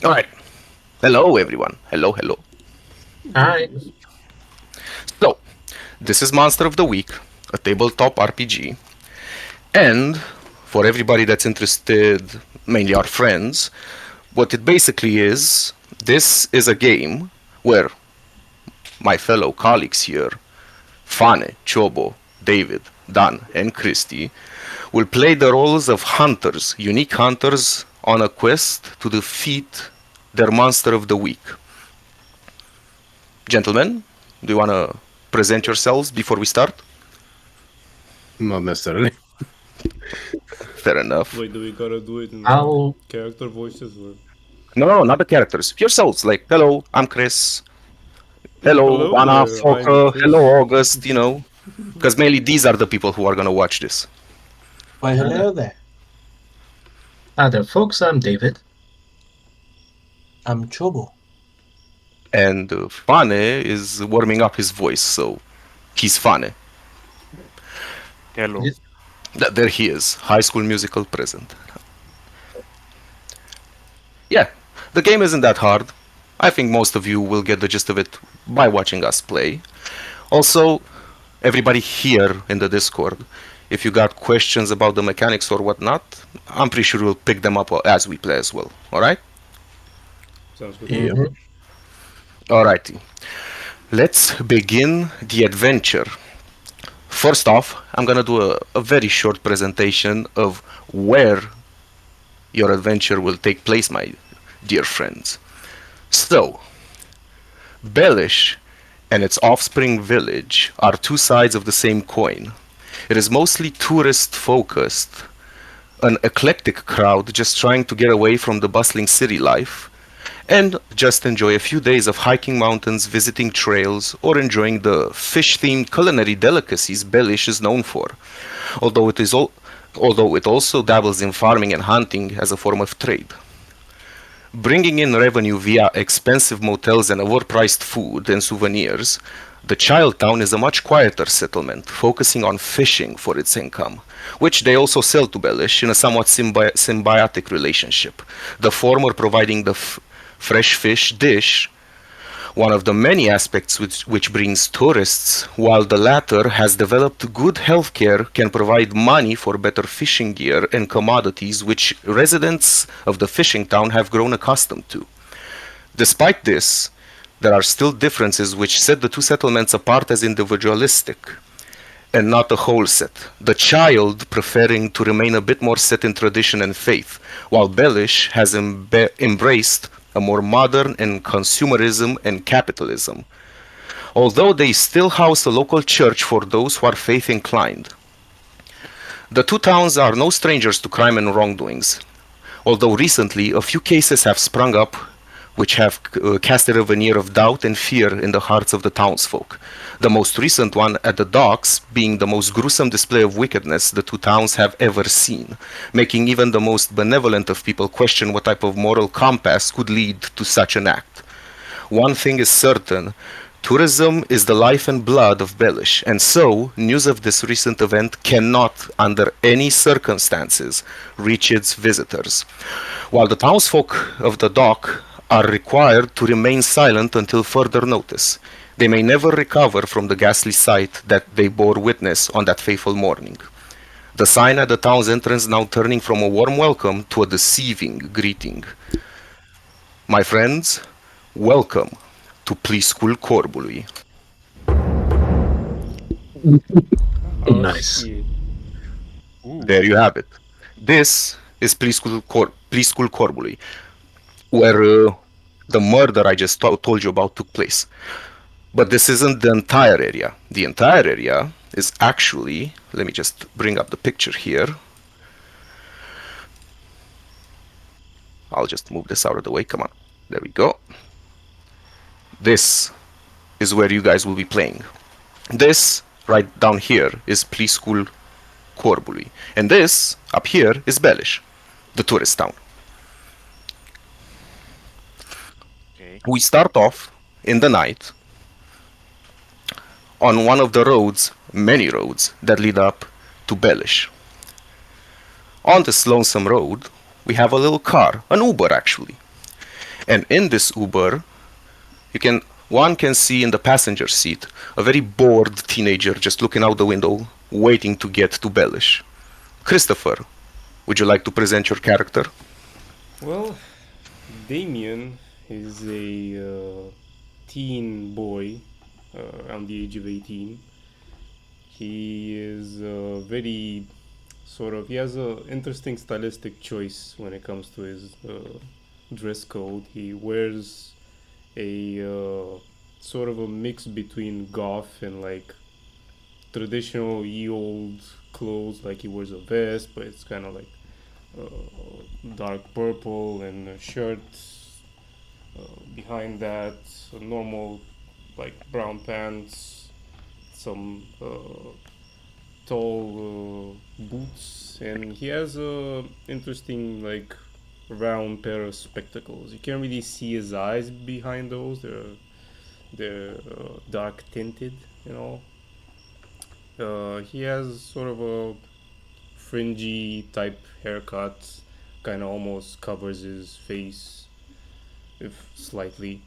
All right. Hello, everyone. Hello, hello. Hi. So, this is Monster of the Week, a tabletop RPG. And for everybody that's interested, mainly our friends, what it basically is, this is a game where my fellow colleagues here, Fane, Chobo, David, Dan, and Christy, will play the roles of hunters, unique hunters on a quest to defeat their Monster of the Week. Gentlemen, do you want to present yourselves before we start? Not necessarily. Fair enough. Wait, do we gotta do it in I'll character voices or? No, no, no, not the characters. Yourselves. Like, hello, I'm Chris. Hello, Hello Anna, there, I'm Foka. Hello, Chris. August. Because mainly these are the people who are gonna watch this. Why, hello there. other folks. I'm David. I'm Chobo. And Fane is warming up his voice, so he's Fane. Hello. Yes. There he is, High School Musical present. Yeah, the game isn't that hard. I think most of you will get the gist of it by watching us play. Also, everybody here in the Discord, if you got questions about the mechanics or whatnot, I'm pretty sure we'll pick them up as we play as well. Alright? Sounds good. Yeah. Mhm. Alrighty. Let's begin the adventure. First off, I'm gonna do a very short presentation of where your adventure will take place, my dear friends. So, Belis and its offspring village are two sides of the same coin. It is mostly tourist focused, an eclectic crowd just trying to get away from the bustling city life and just enjoy a few days of hiking mountains, visiting trails, or enjoying the fish-themed culinary delicacies Belis is known for. Although it is although it also dabbles in farming and hunting as a form of trade. Bringing in revenue via expensive motels and overpriced food and souvenirs, the Child Town is a much quieter settlement, focusing on fishing for its income, which they also sell to Belish in a somewhat symbiotic relationship, the former providing the fresh fish dish, one of the many aspects which brings tourists, while the latter has developed good healthcare, can provide money for better fishing gear and commodities which residents of the fishing town have grown accustomed to. Despite this, there are still differences which set the two settlements apart as individualistic and not a whole set. The child preferring to remain a bit more set in tradition and faith, while Belish has embraced a more modern and consumerism and capitalism. Although they still house a local church for those who are faith inclined. The two towns are no strangers to crime and wrongdoings, although recently a few cases have sprung up which have casted a veneer of doubt and fear in the hearts of the townsfolk. The most recent one at the docks being the most gruesome display of wickedness the two towns have ever seen, making even the most benevolent of people question what type of moral compass could lead to such an act. One thing is certain. Tourism is the life and blood of Belish, and so news of this recent event cannot, under any circumstances, reach its visitors. While the townsfolk of the dock are required to remain silent until further notice, they may never recover from the ghastly sight that they bore witness on that fateful morning. The sign at the town's entrance now turning from a warm welcome to a deceiving greeting. My friends, welcome to Pliscul Corbului. Oh Nice. shit. Ooh. There you have it. This is Pliscul Corbului, where the murder I just told you about took place. But this isn't the entire area. The entire area is actually, let me just bring up the picture here. I'll just move this out of the way. Come on. There we go. This is where you guys will be playing. This right down here is Pliscul Corbului. And this up here is Belish, the tourist town. Okay. We start off in the night on one of the roads, many roads, that lead up to Belish. On this lonesome road, we have a little car, an Uber actually. And in this Uber, one can see in the passenger seat a very bored teenager just looking out the window, waiting to get to Belis. Christopher, would you like to present your character? Well, Damien is a teen boy around the age of 18. He is very he has an interesting stylistic choice when it comes to his dress code. He wears a sort of a mix between goth and like traditional ye old clothes. Like he wears a vest, but it's kind of like dark purple and a shirt. Behind that, a normal like brown pants, some tall boots, and he has a interesting like round pair of spectacles. You can't really see his eyes behind those. They're dark tinted, you know. He has sort of a fringy type haircut, kind of almost covers his face, if slightly.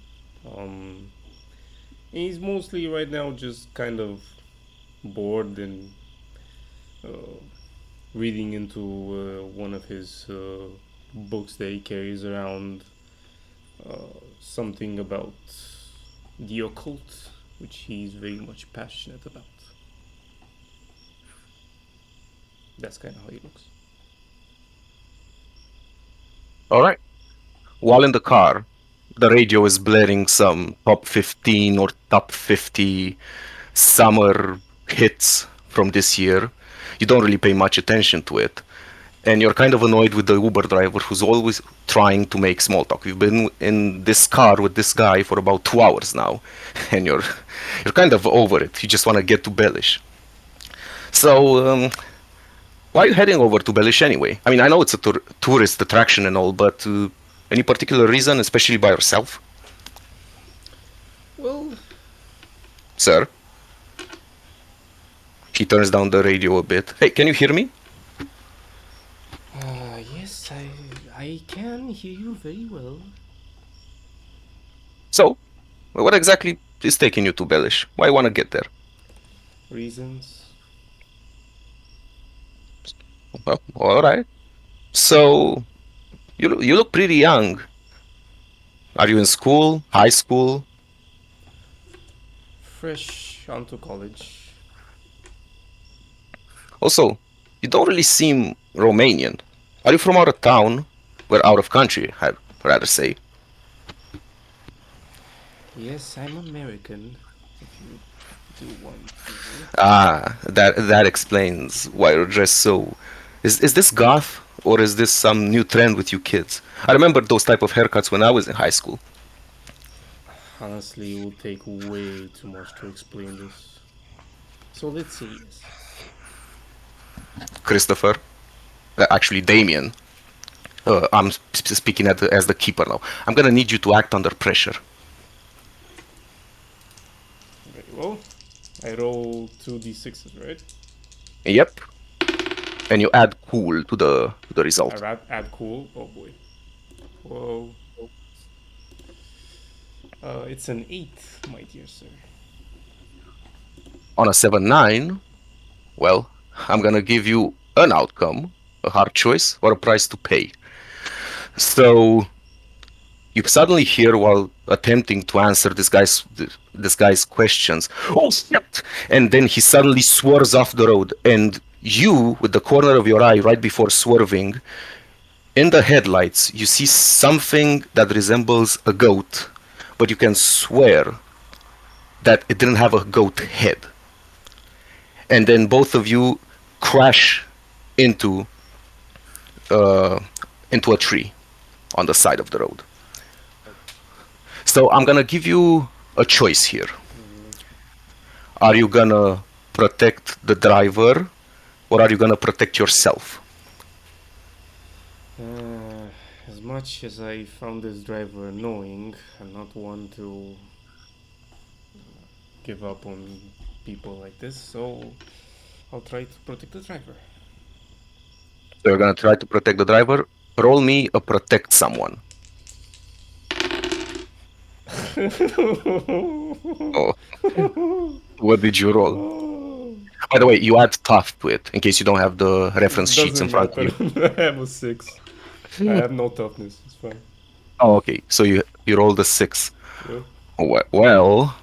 He's mostly right now just kind of bored and uh, reading into one of his books that he carries around, something about the occult, which he's very much passionate about. That's kind of how he looks. Alright. While in the car, the radio is blaring some top 15 or top 50 summer hits from this year. You don't really pay much attention to it. And you're kind of annoyed with the Uber driver who's always trying to make small talk. You've been in this car with this guy for about 2 hours now, and you're kind of over it. You just want to get to Belis. So, why are you heading over to Belis anyway? I mean, I know it's a tourist attraction and all, but any particular reason, especially by yourself? Well, Sir? He turns down the radio a bit. Hey, can you hear me? yes, I can hear you very well. So, what exactly is taking you to Belis? Why you want to get there? Reasons? Well, alright. So, you look pretty young. Are you in school? High school? Fresh onto college. Also, you don't really seem Romanian. Are you from out of town? Well, out of country, I'd rather say. Yes, I'm American. If you do want to. Ah, that explains why you're dressed so. Is this goth or is this some new trend with you kids? I remember those type of haircuts when I was in high school. Honestly, it will take way too much to explain this. So let's say yes. Christopher, actually Damien. I'm speaking as the keeper now. I'm gonna need you to act under pressure. Very well. I roll 2d6s, right? Yep. And you add cool to the I result. add cool. Oh boy. Whoa. It's an 8, my dear sir. On a 7-9, well, I'm gonna give you an outcome, a hard choice, or a price to pay. So you suddenly hear while attempting to answer this guy's questions, "Oh shit!" And then he suddenly swerves off the road, and you, with the corner of your eye right before swerving, in the headlights, you see something that resembles a goat, but you can swear that it didn't have a goat head. And then both of you crash into a tree on the side of the road. So I'm gonna give you a choice here. Are you gonna protect the driver, or are you gonna protect yourself? As much as I found this driver annoying, I'm not one to give up on people like this, so I'll try to protect the driver. So you're gonna try to protect the driver. Roll me a protect someone. Oh, what did you roll? Oh, By the way, you add tough to it in case you don't have the reference sheets in doesn't front of matter. you. I have a 6. I have no toughness. It's fine. Oh, okay. So you rolled a 6. Yeah. Well,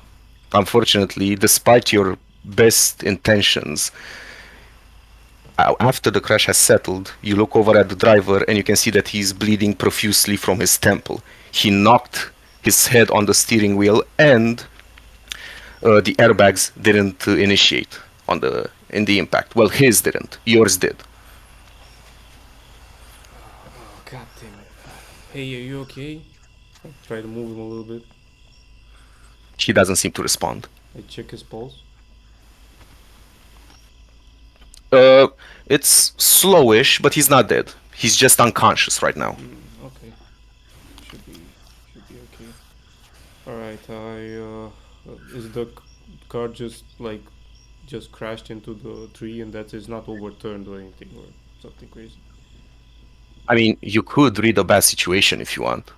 unfortunately, despite your best intentions, after the crash has settled, you look over at the driver and you can see that he's bleeding profusely from his temple. He knocked his head on the steering wheel, and the airbags didn't initiate in the impact. Well, his didn't. Yours did. Oh, god damn it. Hey, are you okay? I try to move him a little bit. He doesn't seem to respond. I check his pulse. Uh, it's slowish, but he's not dead. He's just unconscious right now. Okay. Should be okay. Alright, is the car just crashed into the tree and that is not overturned or anything or something crazy? I mean, you could read a bad situation if you want.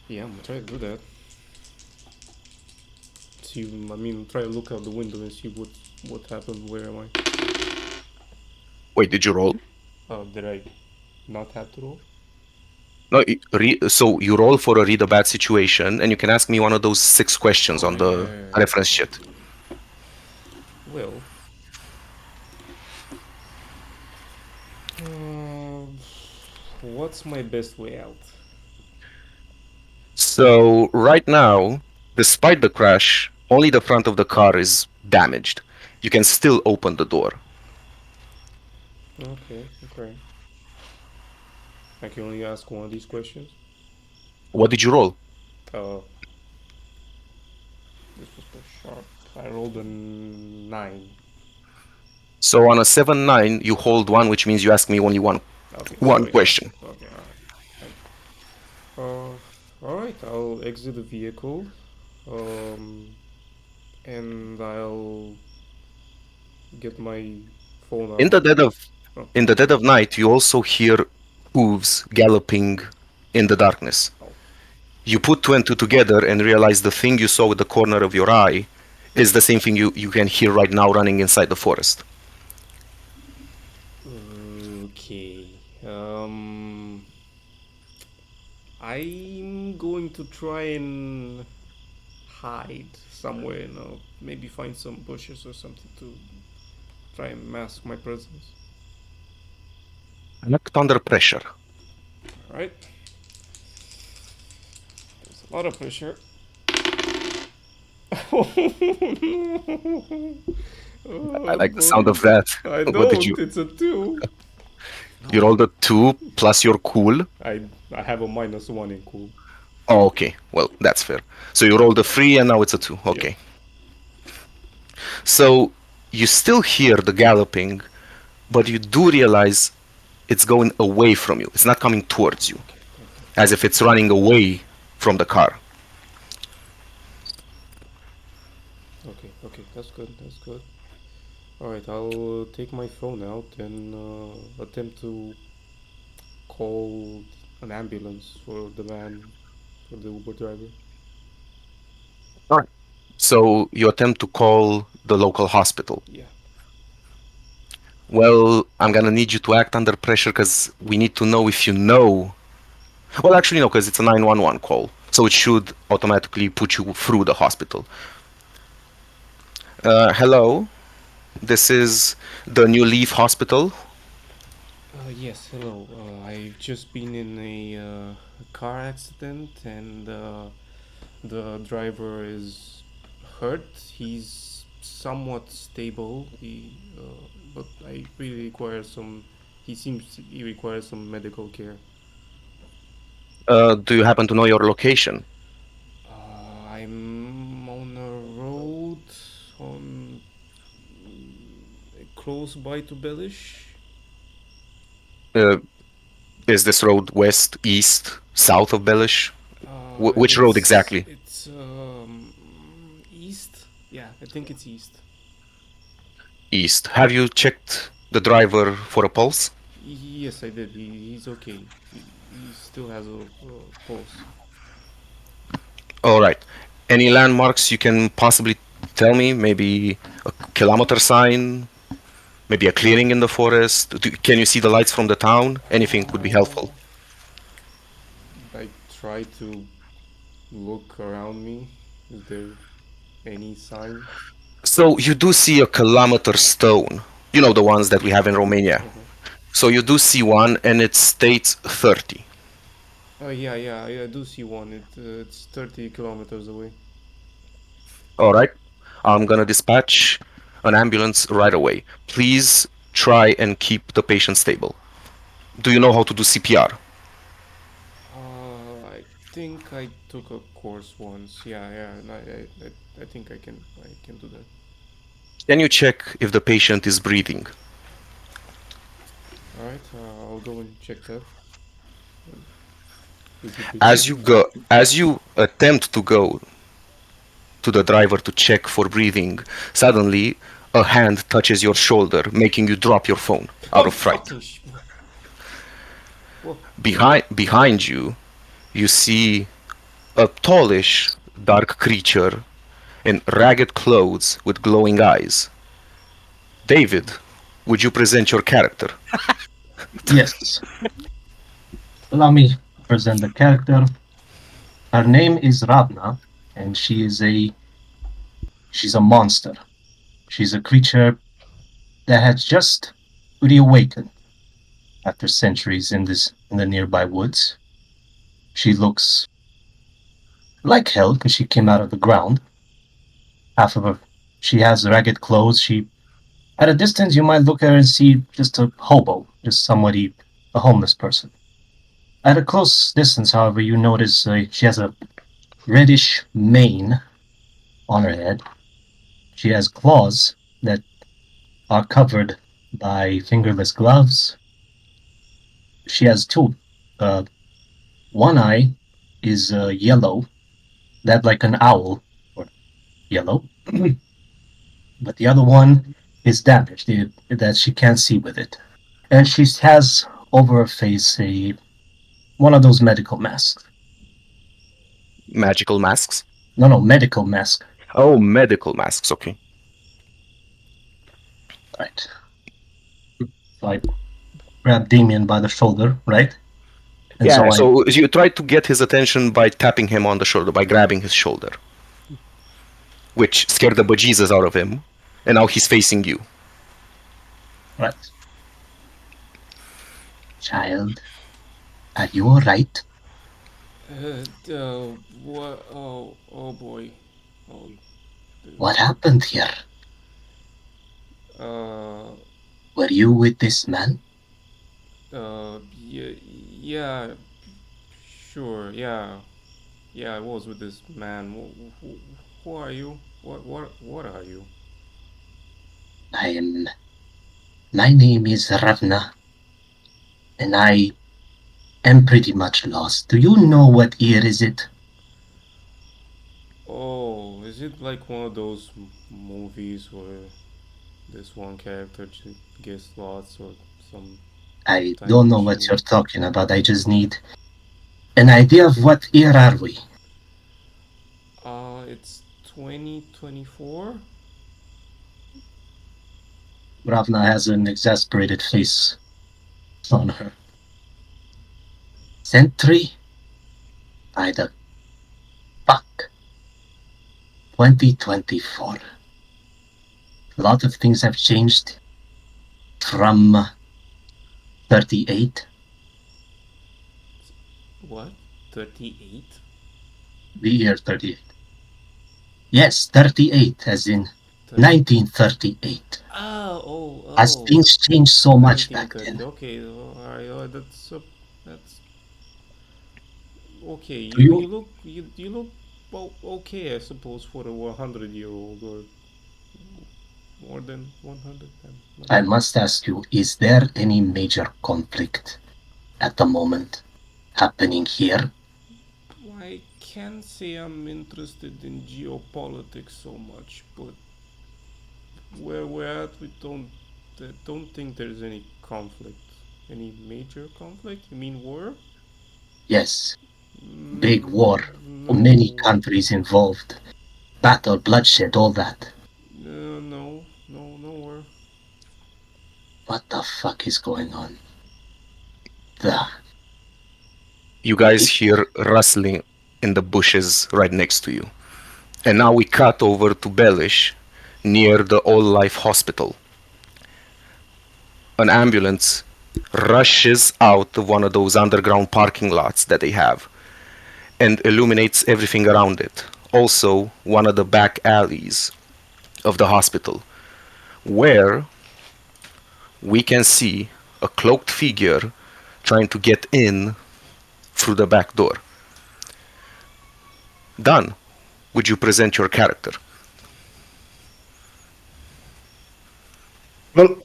Yeah, I'm gonna try to do that. See, I mean, try to look out the window and see what happened. Where am I? Wait, did you roll? Did I not have to roll? No, so you roll for a read a bad situation, and you can ask me one of those 6 questions on Oh, the yeah. reference sheet. Well, what's my best way out? So right now, despite the crash, only the front of the car is damaged. You can still open the door. Okay, okay. I can only ask one of these questions. What did you roll? Uh, this was for sharp. I rolled a 9. So on a 7-9, you hold one, which means you ask me only one Okay, one sorry. question. Okay, alright. I'll exit the vehicle. And I'll get my phone In the out. dead of Oh, in the dead of night, you also hear hooves galloping in the darkness. oh. You put two and two together and realize the thing you saw with the corner of your eye is the same thing you can hear right now running inside the forest. Okay. I'm going to try and hide somewhere, maybe find some bushes or something to try and mask my presence. Act under pressure. Alright. There's a lot of pressure. I Oh like the sound boy. of that. I What did don't. you? It's a 2. You rolled a 2 plus your cool. I have a -1 in cool. Oh, okay. Well, that's fair. So you rolled a 3 and now it's a 2. Okay. So you still hear the galloping, but you do realize it's going away from you. It's not coming towards you, as if it's running away from the car. Okay, that's good. That's good. All right, I'll take my phone out and attempt to call an ambulance for the man, for the Uber driver. All right. So you attempt to call the local hospital. Yeah. Well, I'm gonna need you to act under pressure because we need to know if you know. Well, actually, no, because it's a 911 call, so it should automatically put you through the hospital. Hello, this is the New Leaf Hospital. Yes, hello. I've just been in a car accident and the driver is hurt. He's somewhat stable. But I really require some. He requires some medical care. Do you happen to know your location? I'm on a road on close by to Belis. Uh, is this road west, east, south of Belis? Which road exactly? It's east. Yeah, I think it's east. East. Have you checked the driver for a pulse? Yes, I did. He's okay. He still has a pulse. All right. Any landmarks you can possibly tell me? Maybe a kilometer sign, maybe a clearing in the forest. Can you see the lights from the town? Anything would be helpful. I try to look around me. Is there any sign? So you do see a kilometer stone. You know the ones that we have in Romania. Uh-huh. So you do see one, and it states 30. Oh yeah, yeah, I do see one. It's 30 kilometers away. All right. I'm gonna dispatch an ambulance right away. Please try and keep the patient stable. Do you know how to do CPR? I think I took a course once. Yeah, yeah, and I think I can do that. Can you check if the patient is breathing? All right, I'll go and check that. Um, Is he As breathing? you go, as you attempt to go to the driver to check for breathing, suddenly a hand touches your shoulder, making you drop your phone out Oh, of fright. fucking Whoa. Behind you, you see a tallish, dark creature in ragged clothes with glowing eyes. David, would you present your character? Yes. Allow me to present the character. Her name is Ravna, and she's a monster. She's a creature that has just reawakened after centuries in the nearby woods. She looks like hell because she came out of the ground. Half of her she has ragged clothes. She At a distance you might look at her and see just a hobo, just somebody, a homeless person. At a close distance, however, you notice she has a reddish mane on her head. She has claws that are covered by fingerless gloves. She has two. Uh, One eye is yellow, that like an owl, or yellow, but the other one is damaged, that she can't see with it. And she has over her face one of those medical masks. Magical masks? No, no, medical mask. Oh, medical masks, okay. Right. So I grab Damien by the shoulder, right? And Yeah, so I, so you try to get his attention by tapping him on the shoulder, by grabbing his shoulder, which scared the bejesus out of him, and now he's facing you. right. Child, are you all right? What? Oh boy. Oh, What happened here? uh, Were you with this man? yeah, yeah, sure, yeah, yeah. I was with this man. Who are you? What are you? I am. My name is Ravna, and I am pretty much lost. Do you know what year is it? Oh, is it like one of those movies where this one character gets lost or some I time don't know what machine? you're talking about. I just need an idea of what year are we. It's 2024. Ravna has an exasperated face on her. Century? By the fuck. 2024. A lot of things have changed from 38, What? 38? the year 38. Yes, 38, as in 1938. As Oh, things changed so much back 1930. then. Okay, alright, that's okay. Do You you? look you look well, okay, I suppose, for a 100-year-old or more than 100. I'm not I sure. must ask you, is there any major conflict at the moment happening here? I can't say I'm interested in geopolitics so much, but where we're at, we don't think there's any conflict. Any major conflict? You mean war? Yes, big Mm, war. Many countries involved. Battle, bloodshed, all that. No, nowhere. What the fuck is going on? The You guys hear rustling in the bushes right next to you. And now we cut over to Belis, near the All Life Hospital. An ambulance rushes out of one of those underground parking lots that they have and illuminates everything around it. Also, one of the back alleys of the hospital, where we can see a cloaked figure trying to get in through the back door. Done. Would you present your character? Well,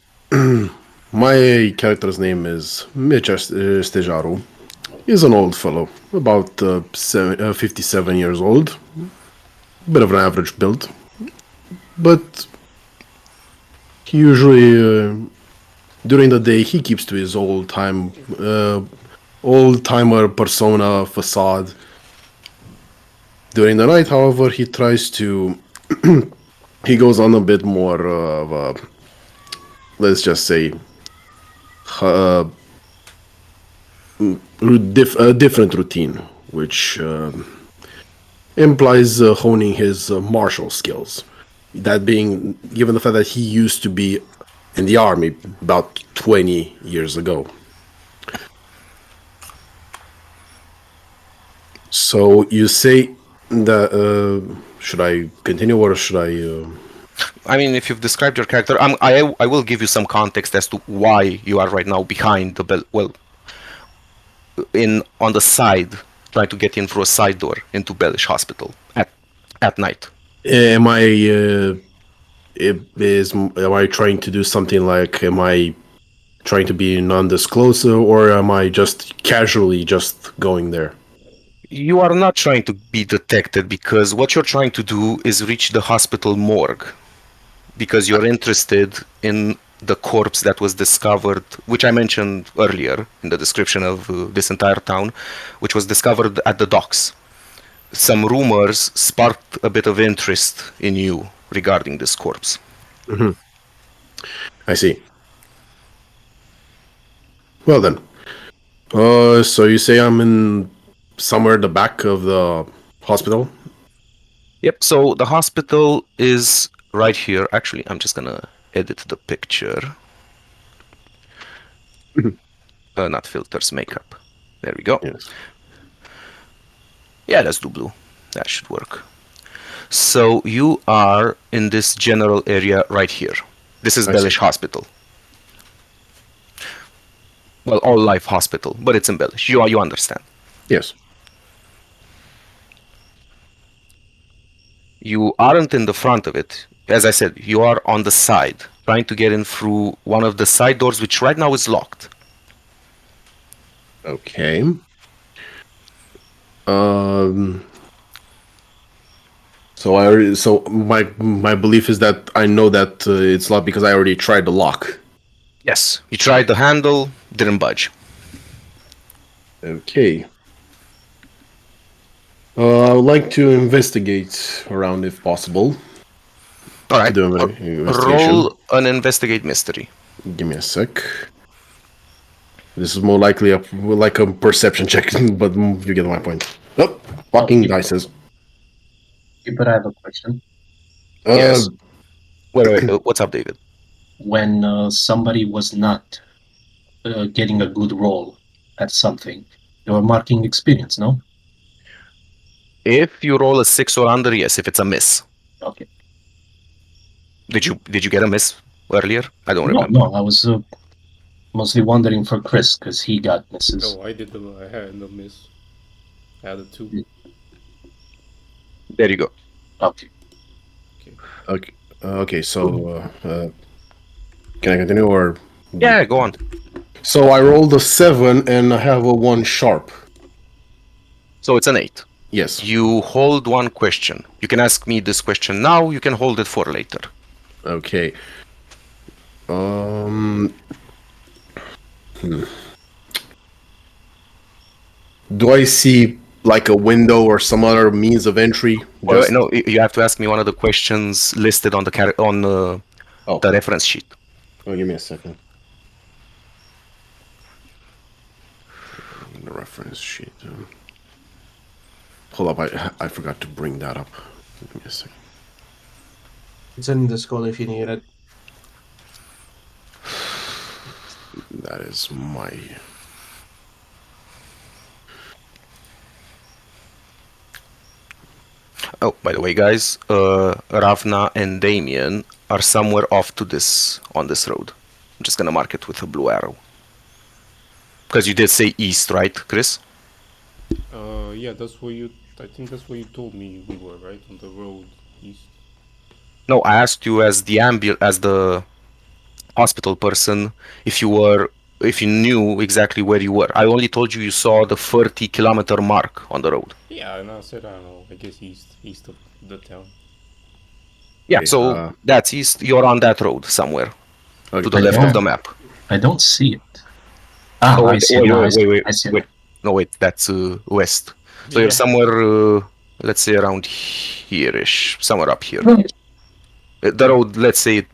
my character's name is Mitch Stejaru. He's an old fellow, about 57 years old. Bit of an average build. But he usually, during the day, he keeps to his old-timer persona facade. During the night, however, he tries to... he goes on a bit more of a... let's just say... a different routine, which implies honing his martial skills. That being, given the fact that he used to be in the army about 20 years ago. So you say that, should I continue or should I... I mean, if you've described your character, I will give you some context as to why you are right now behind the bell. Well, on the side, trying to get in through a side door into Belis Hospital at night. Am I trying to do something like, am I trying to be non-disclosure, or am I just casually just going there? You are not trying to be detected, because what you're trying to do is reach the hospital morgue, because you're interested in the corpse that was discovered, which I mentioned earlier in the description of this entire town, which was discovered at the docks. Some rumors sparked a bit of interest in you regarding this corpse. Mm-hmm. I see. Well then, so you say I'm in somewhere at the back of the hospital? Yep, so the hospital is right here. Actually, I'm just gonna edit the picture. Not filters, makeup. There we go. Yes. Yeah, let's do blue. That should work. So you are in this general area right here. This is I see. Belis Hospital. Well, All Life Hospital, but it's in Belis. You understand. Yes. You aren't in the front of it. As I said, you are on the side, trying to get in through one of the side doors, which right now is locked. Okay. So my belief is that I know that it's locked because I already tried the lock. Yes, you tried the handle, didn't budge. Okay. I would like to investigate around if possible. All right. Do an investigation. Roll an investigate mystery. Give me a sec. This is more likely like a perception check, but you get my point. Oh, fucking dices. But I have a question. Yes. Wait, what's up, David? When somebody was not getting a good roll at something, they were marking experience, no? If you roll a 6 or under, yes. If it's a miss. Okay. Did you get a miss earlier? I don't remember. No, I was mostly wondering for Chris because he got misses. Oh, I had no miss. I had a 2. There you go. Okay. Okay. So, can I continue or? Yeah, go on. So I rolled a 7 and I have a 1 sharp. So it's an 8. Yes. You hold one question. You can ask me this question now. You can hold it for later. Okay. Do I see like a window or some other means of entry? Well, Just no, you have to ask me one of the questions listed on oh, the reference sheet. oh, give me a second. The reference sheet. Hold up, I forgot to bring that up. Give me a second. It's in the school if you need it. That is my. Oh, by the way, guys, Ravna and Damien are somewhere off to this on this road. I'm just gonna mark it with a blue arrow. Because you did say east, right, Chris? Yeah, that's where you. I think that's where you told me we were, right? On the road east. No, I asked you as the hospital person if you knew exactly where you were. I only told you saw the 30-kilometer mark on the road. Yeah, and I said I don't know. I guess east of the town. Yeah, Okay, so that's east. You're on that road somewhere to the I left of don't. the map. I don't see it. Ah, Oh I wait, see it wait, now. wait, wait, wait, I see it wait. now. No, wait, that's west. So you're Yeah. somewhere, let's say around here-ish, somewhere up here. The road, let's say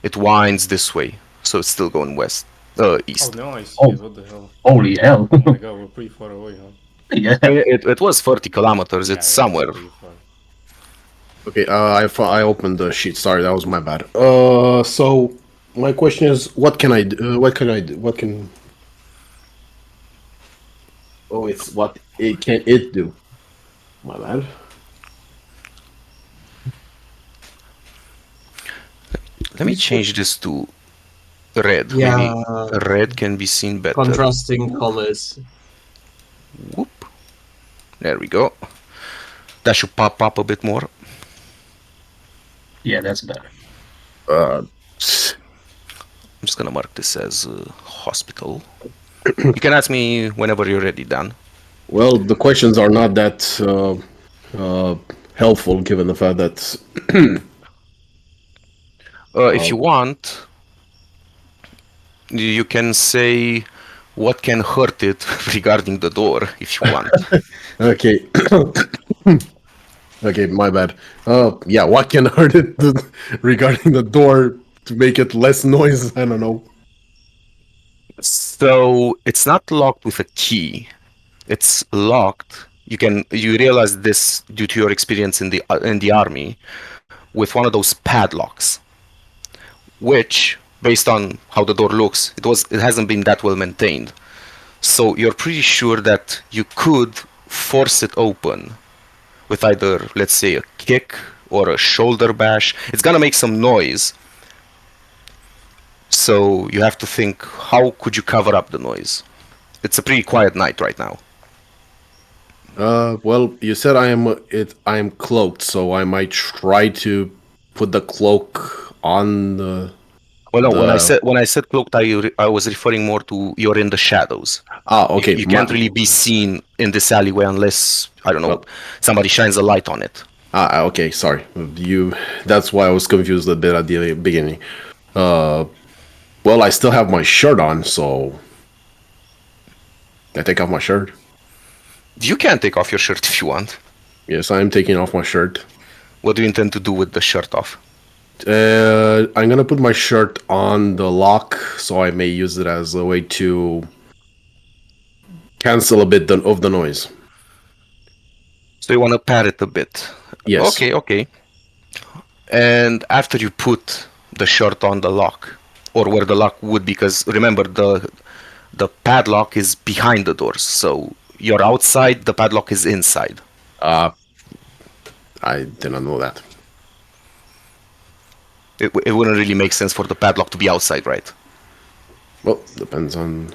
it winds this way, so it's still going west, Oh, east. now I see Oh. it. What the hell? Holy hell. Oh my god, we're pretty far away, huh? Yeah. I mean, it was 30 kilometers. Yeah, It's yeah, somewhere. Pretty far. Okay, I opened the sheet. Sorry, that was my bad. So my question is, what can I do? What can I do? What can? Oh, it's what it can it do? My bad. Let me change this to red. Yeah, Maybe red can be seen better. contrasting colors. Whoop. There we go. That should pop up a bit more. Yeah, that's better. I'm just gonna mark this as hospital. You can ask me whenever you're ready, Dan. Well, the questions are not that helpful, given the fact that If you want, you can say what can hurt it regarding the door if you want. okay. Okay, my bad. Yeah, what can hurt it regarding the door to make it less noise? I don't know. So it's not locked with a key. It's locked. You realize this due to your experience in the army with one of those padlocks, which, based on how the door looks, it hasn't been that well maintained. So you're pretty sure that you could force it open with either, let's say, a kick or a shoulder bash. It's gonna make some noise. So you have to think, how could you cover up the noise? It's a pretty quiet night right now. Well, you said I am cloaked, so I might try to put the cloak on the. Well, no, when I said cloaked, I was referring more to you're in the shadows. Ah, okay. You can't really be seen in this alleyway unless, I don't know, Well- somebody shines a light on it. Ah, okay. Sorry, you. That's why I was confused a bit at the beginning. Well, I still have my shirt on, so I take off my shirt. You can take off your shirt if you want. Yes, I am taking off my shirt. What do you intend to do with the shirt off? I'm gonna put my shirt on the lock, so I may use it as a way to cancel a bit of the noise. So you want to pad it a bit. Yes. Okay. And after you put the shirt on the lock, or where the lock would be, because remember the padlock is behind the doors, so you're outside, the padlock is inside. I did not know that. It wouldn't really make sense for the padlock to be outside, right? Well, depends on.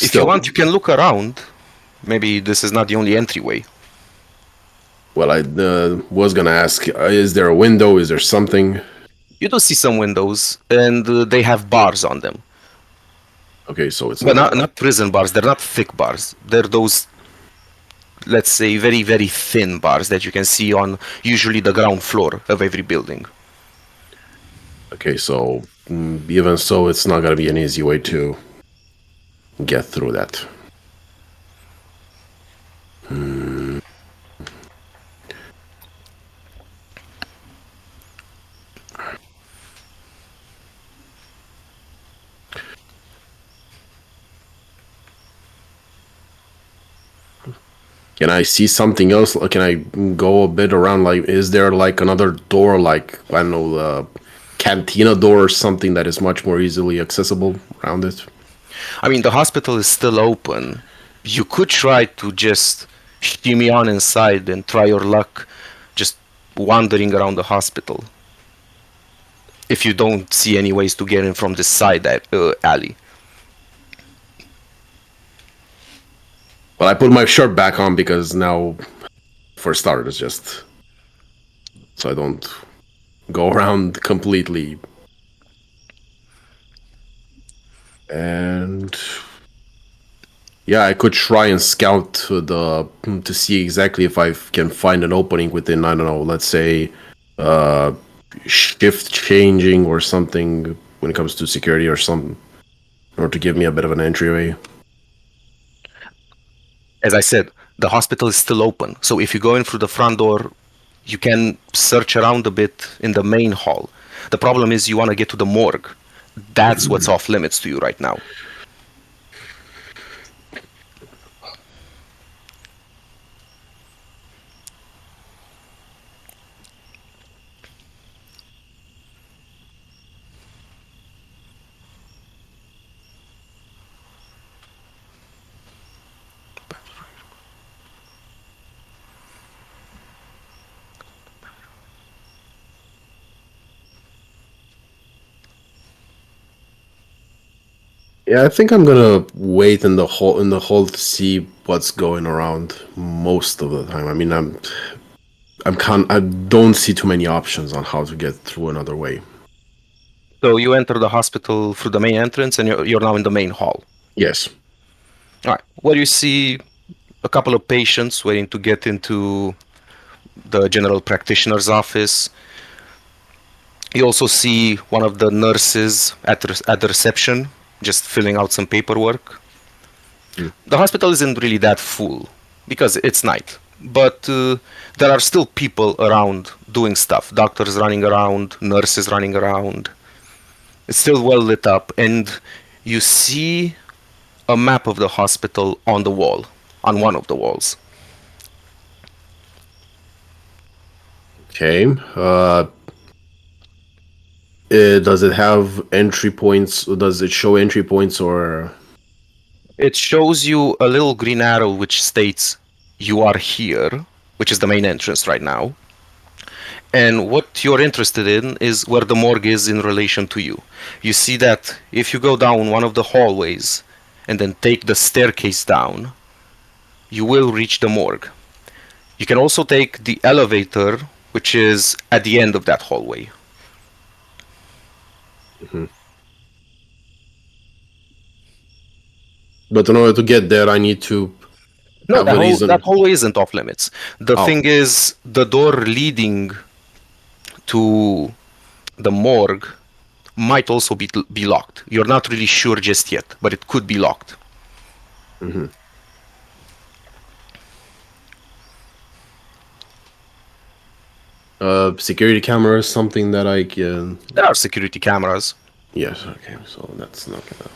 If you want, you can look around. Maybe this is not the only entryway. Well, I was gonna ask: is there a window? Is there something? You do see some windows, and they have bars on them. Okay, so it's But not prison bars. They're not thick bars. They're those, let's say, very, very thin bars that you can see on usually the ground floor of every building. Okay, so even so, it's not gonna be an easy way to get through that. Can I see something else? Or can I go a bit around? Like, is there like another door, like I don't know, cantina door or something that is much more easily accessible around it? I mean, the hospital is still open. You could try to just shimmy on inside and try your luck just wandering around the hospital. If you don't see any ways to get in from this side alley. Well, I put my shirt back on because now, for starters, just so I don't go around completely. And yeah, I could try and scout to see exactly if I can find an opening within, I don't know, let's say uh shift changing or something when it comes to security or something, or to give me a bit of an entryway. As I said, the hospital is still open. So if you go in through the front door, you can search around a bit in the main hall. The problem is you want to get to the morgue. That's what's off limits to you right now. Yeah, I think I'm gonna wait in the hall to see what's going around most of the time. I mean, I don't see too many options on how to get through another way. So you enter the hospital through the main entrance and you're now in the main hall. Yes. All right, where you see a couple of patients waiting to get into the general practitioner's office. You also see one of the nurses at the reception, just filling out some paperwork. Mm. The hospital isn't really that full because it's night, but there are still people around doing stuff. Doctors running around, nurses running around. It's still well lit up, and you see a map of the hospital on the wall, on one of the walls. Okay. Does it have entry points? Does it show entry points or? It shows you a little green arrow which states you are here, which is the main entrance right now. And what you're interested in is where the morgue is in relation to you. You see that if you go down one of the hallways and then take the staircase down, you will reach the morgue. You can also take the elevator, which is at the end of that hallway. Mhm. But in order to get there, I need to No, have a that reason. hallway isn't off limits. The Oh. thing is, the door leading to the morgue might also be locked. You're not really sure just yet, but it could be locked. Mhm. Security cameras, something that I can. There are security cameras. Yes. Okay. So that's not gonna.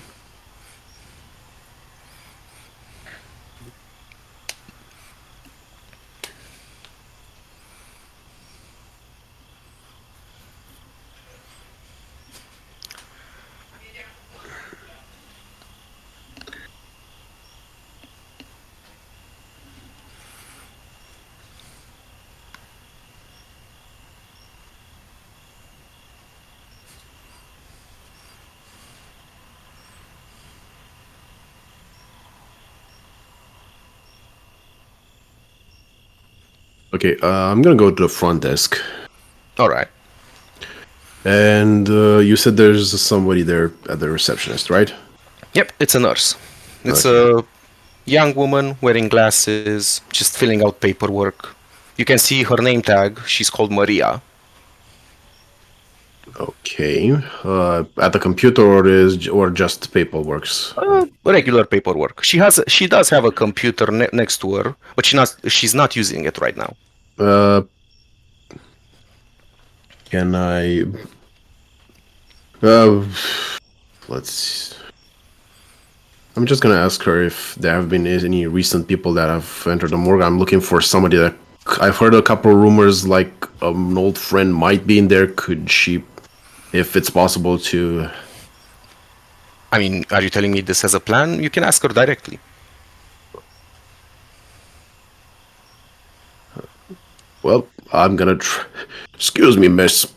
Okay. I'm gonna go to the front desk. All right. And you said there's somebody there at the receptionist, right? Yep, it's a nurse. It's Okay. a young woman wearing glasses, just filling out paperwork. You can see her name tag. She's called Maria. Okay. At the computer or just paperwork? Regular paperwork. She does have a computer next to her, but she's not using it right now. Uh, can I? Uh, let's. I'm just gonna ask her if there have been any recent people that have entered the morgue. I'm looking for somebody that I've heard a couple rumors, like an old friend might be in there. Could she, if it's possible to? I mean, are you telling me this as a plan? You can ask her directly. Well, I'm gonna. Excuse me, miss.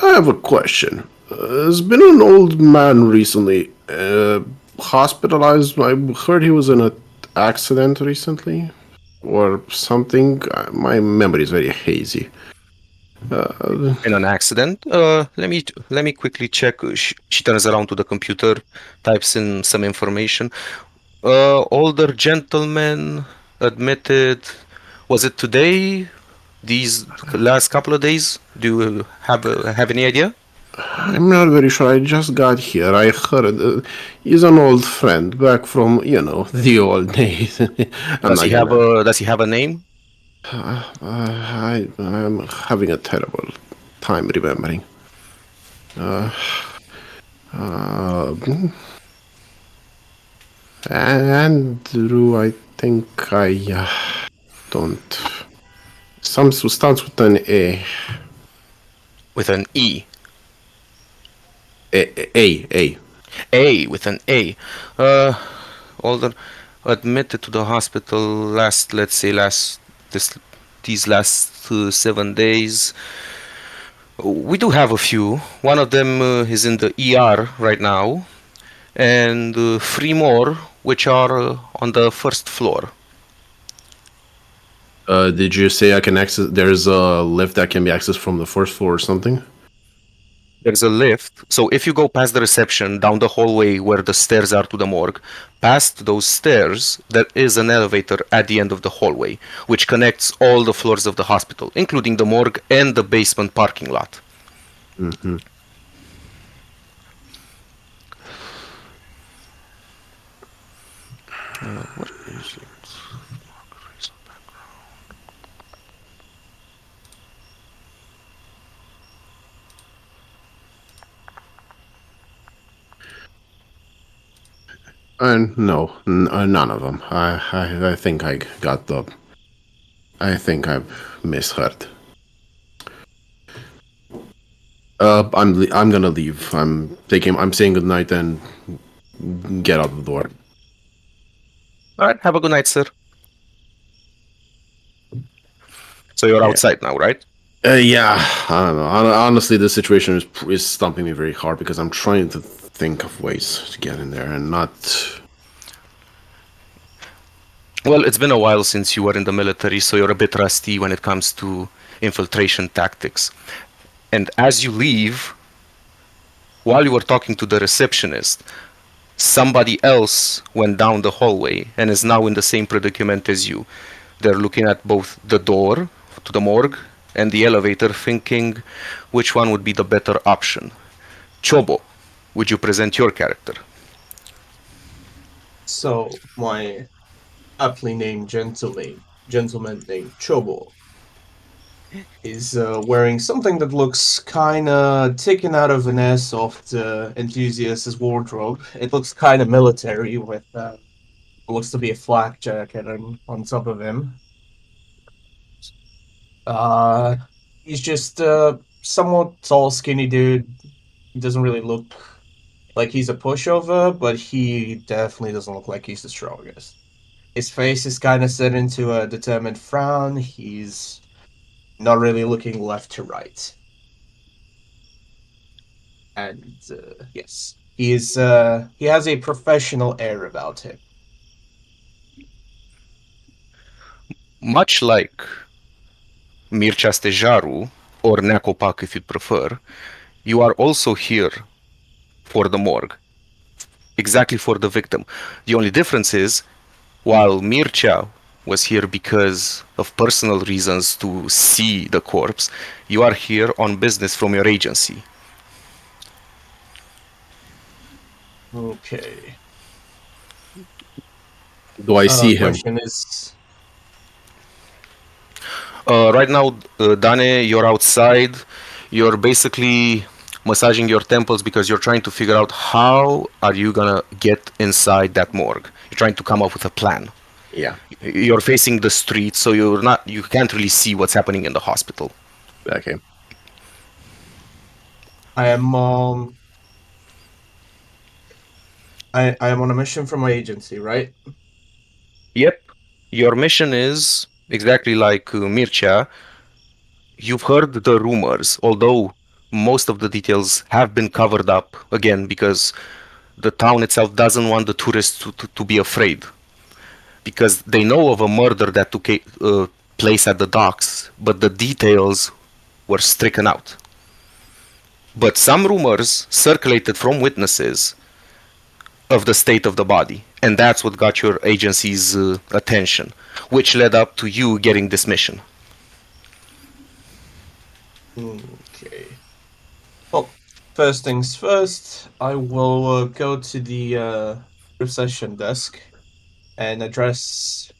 I have a question. There's been an old man recently hospitalized. I heard he was in an accident recently, or something. My memory is very hazy. In an accident. Let me quickly check. She turns around to the computer, types in some information. Older gentleman admitted. Was it today? These last couple of days? Do you have any idea? I'm not very sure. I just got here. I heard he's an old friend back from the old days. I'm not gonna. Does he have a name? I'm having a terrible time remembering. Uh, Andrew, I think I don't. Some starts with an A. With an E. A. A with an A. Uh, Older admitted to the hospital this these last 7 days. We do have a few. One of them is in the ER right now, and three more which are on the first floor. Did you say I can access? There's a lift that can be accessed from the first floor or something? There's a lift, so if you go past the reception down the hallway where the stairs are to the morgue, past those stairs, there is an elevator at the end of the hallway, which connects all the floors of the hospital, including the morgue and the basement parking lot. Mm-hmm. What is it? No, none of them. I think I got the. I think I've misheard. I'm gonna leave. I'm saying goodnight and get out the door. All right, have a good night, sir. So you're Yeah. outside now, right? Yeah, I don't know. Honestly, this situation is stumping me very hard because I'm trying to think of ways to get in there and not. Well, it's been a while since you were in the military, so you're a bit rusty when it comes to infiltration tactics. And as you leave, while you were talking to the receptionist, somebody else went down the hallway and is now in the same predicament as you. They're looking at both the door to the morgue and the elevator, thinking which one would be the better option. Chobo, would you present your character? So my aptly named gentleman named Chobo is wearing something that looks kind of taken out of an airsoft enthusiast's wardrobe. It looks kind of military with looks to be a flak jacket on top of him. Uh, he's just somewhat tall, skinny dude. He doesn't really look like he's a pushover, but he definitely doesn't look like he's the strongest. His face is kind of set into a determined frown. He's not really looking left to right. And yes, he has a professional air about him. Much like Mircea Stejaru, or Neacopac if you prefer, you are also here for the morgue, exactly for the victim. The only difference is, while Mircea was here because of personal reasons to see the corpse, you are here on business from your agency. Okay. Do I see him? Question is, Right now, Dane, you're outside. You're basically massaging your temples because you're trying to figure out how are you gonna get inside that morgue. You're trying to come up with a plan. Yeah. You're facing the street, so you can't really see what's happening in the hospital. Okay. I am I am on a mission from my agency, right? Yep. Your mission is exactly like Mircea. You've heard the rumors, although most of the details have been covered up again because the town itself doesn't want the tourists to be afraid. Because they know of a murder that took place at the docks, but the details were stricken out. But some rumors circulated from witnesses of the state of the body, and that's what got your agency's attention, which led up to you getting this mission. Okay. Well, first things first, I will go to the reception desk and address.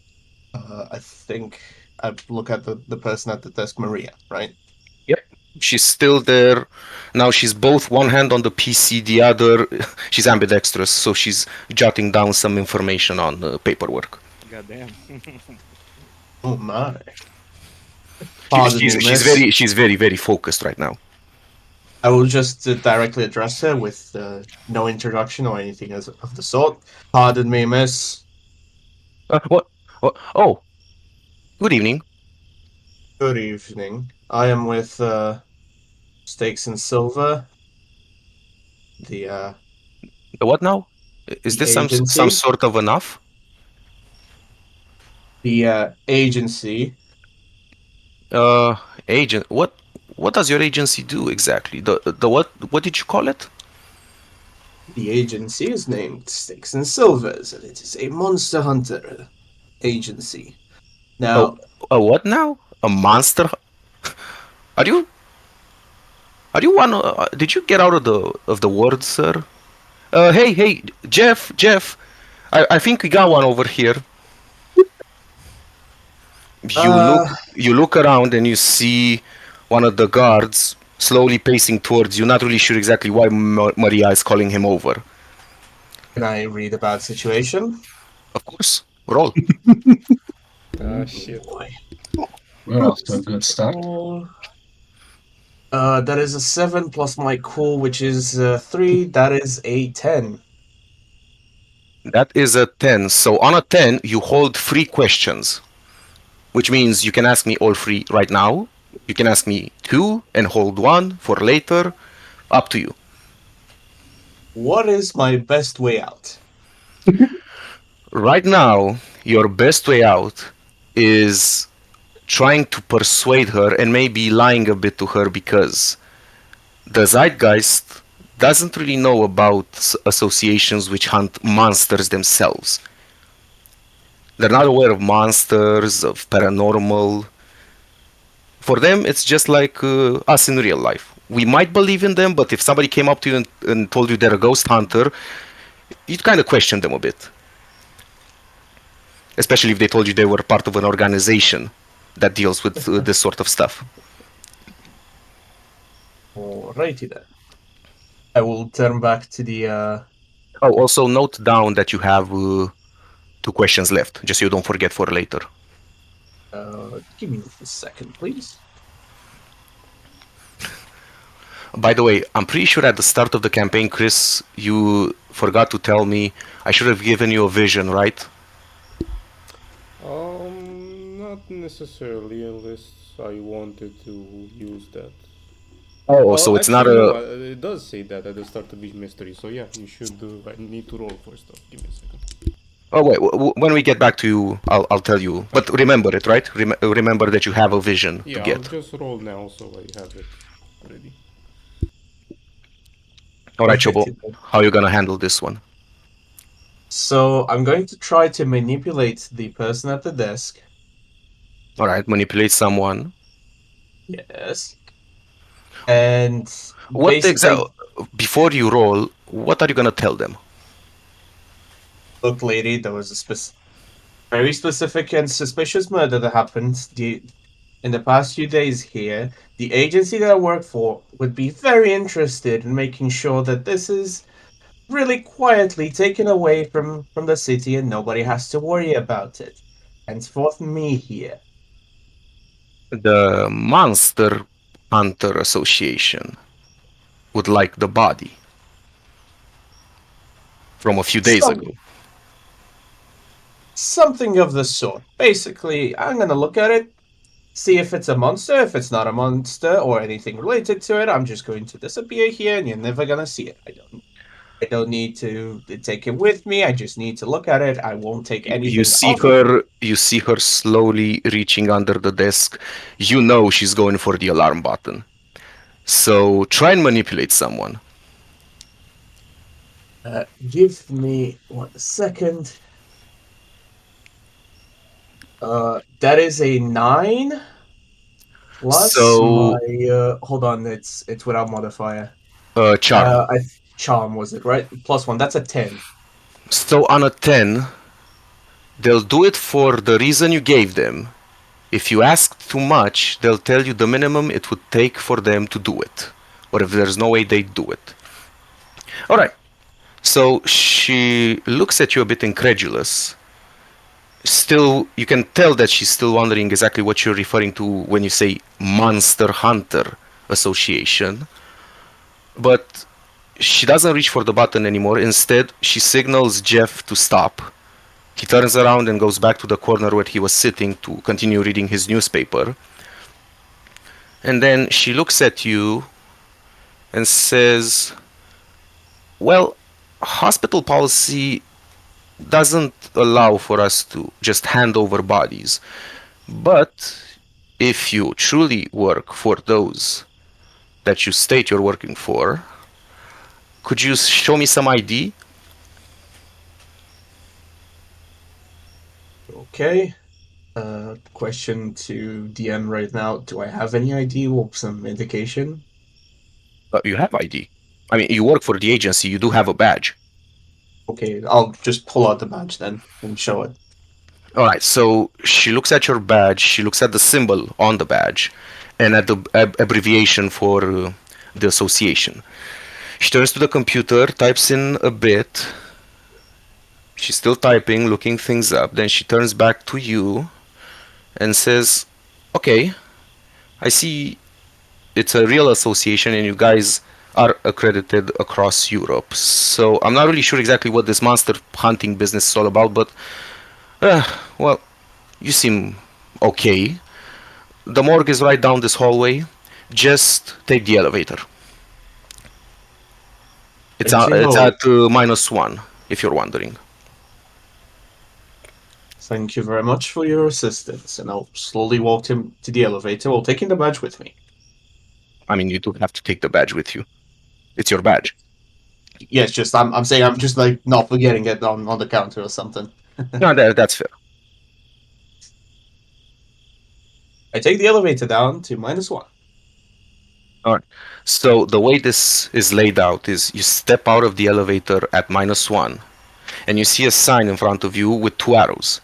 I think I look at the person at the desk, Maria, right? Yep. She's still there. Now she's both one hand on the PC, the other she's ambidextrous, so she's jotting down some information on paperwork. Goddamn. Oh my. Pardon me, miss. She's very very focused right now. I will just directly address her with no introduction or anything of the sort. Pardon me, miss. What? Oh, good evening. Good evening. I am with Stakes and Silver, the What now? Is the this some agency. sort of enough? The agency. Uh, Agent. What does your agency do exactly? The what did you call it? The agency is named Stakes and Silvers, and it is a monster hunter agency. Now, A what now? A monster? Are you? Are you one? Did you get out of the word, sir? Hey, Jeff. I think we got one over here. You look uh, you look around and you see one of the guards slowly pacing towards you. Not really sure exactly why Maria is calling him over. can I read about situation? Of course, roll. Shit. Boy. We're off to a good start. That is a 7 plus my cool, which is 3. That is a 10. That is a 10. So on a 10, you hold 3 questions, which means you can ask me all 3 right now. You can ask me 2 and hold 1 for later. Up to you. What is my best way out? Right now, your best way out is trying to persuade her and maybe lying a bit to her because the zeitgeist doesn't really know about associations which hunt monsters themselves. They're not aware of monsters, of paranormal. For them, it's just like us in real life. We might believe in them, but if somebody came up to you and told you they're a ghost hunter, you'd kind of question them a bit. Especially if they told you they were part of an organization that deals with this sort of stuff. Alrighty then. I will turn back to the Oh, also note down that you have 2 questions left, just so you don't forget for later. give me a second, please. By the way, I'm pretty sure at the start of the campaign, Chris, you forgot to tell me I should have given you a vision, right? Not necessarily, unless I wanted to use that. Oh, Well, so it's actually, not no, a. it does say that at the start of each mystery. So yeah, you should. I need to roll for stuff. Give me a second. Oh wait, when we get back to you, I'll tell you. But remember it, right? Remember that you have a vision to Yeah, I'll get. just roll now, so I have it ready. All right, Chobo, Alrighty then. how are you gonna handle this one? So I'm going to try to manipulate the person at the desk. All right, manipulate someone. Yes. And What basically, exactly? Before you roll, what are you gonna tell them? Look, lady, there was a very specific and suspicious murder that happened in the past few days here. The agency that I work for would be very interested in making sure that this is really quietly taken away from the city and nobody has to worry about it. Henceforth, me here. The Monster Hunter Association would like the body from a few days Some, ago. something of the sort. Basically, I'm gonna look at it, see if it's a monster. If it's not a monster or anything related to it, I'm just going to disappear here, and you're never gonna see it. I don't need to take it with me. I just need to look at it. I won't take You anything see off of it. her. You see her slowly reaching under the desk. You know she's going for the alarm button. So try and manipulate someone. Give me 1 second. That is a 9 plus So my hold on, it's without modifier. charm. Charm was it, right? +1. That's a 10. So on a 10, they'll do it for the reason you gave them. If you ask too much, they'll tell you the minimum it would take for them to do it. Or if there's no way they'd do it. Alright. So she looks at you a bit incredulous. Still, you can tell that she's still wondering exactly what you're referring to when you say Monster Hunter Association. But she doesn't reach for the button anymore. Instead, she signals Jeff to stop. He turns around and goes back to the corner where he was sitting to continue reading his newspaper. And then she looks at you and says, well, hospital policy doesn't allow for us to just hand over bodies. But if you truly work for those that you state you're working for, could you show me some ID? Okay. Question to DM right now. Do I have any ID or some indication? You have ID. I mean, you work for the agency, you do have a badge. Okay, I'll just pull out the badge then and show it. Alright, so she looks at your badge, she looks at the symbol on the badge, and at the abbreviation for the association. She turns to the computer, types in a bit. She's still typing, looking things up. Then she turns back to you and says, okay, I see it's a real association and you guys are accredited across Europe. So I'm not really sure exactly what this monster hunting business is all about, but well, you seem okay. The morgue is right down this hallway. Just take the elevator. It's Thank it's you. at -1, if you're wondering. Thank you very much for your assistance, and I'll slowly walk him to the elevator while taking the badge with me. I mean, you do have to take the badge with you. It's your badge. Yes, just I'm saying I'm just like not forgetting it on the counter or something. No, that's fair. I take the elevator down to -1. Alright. So the way this is laid out is you step out of the elevator at -1 and you see a sign in front of you with 2 arrows.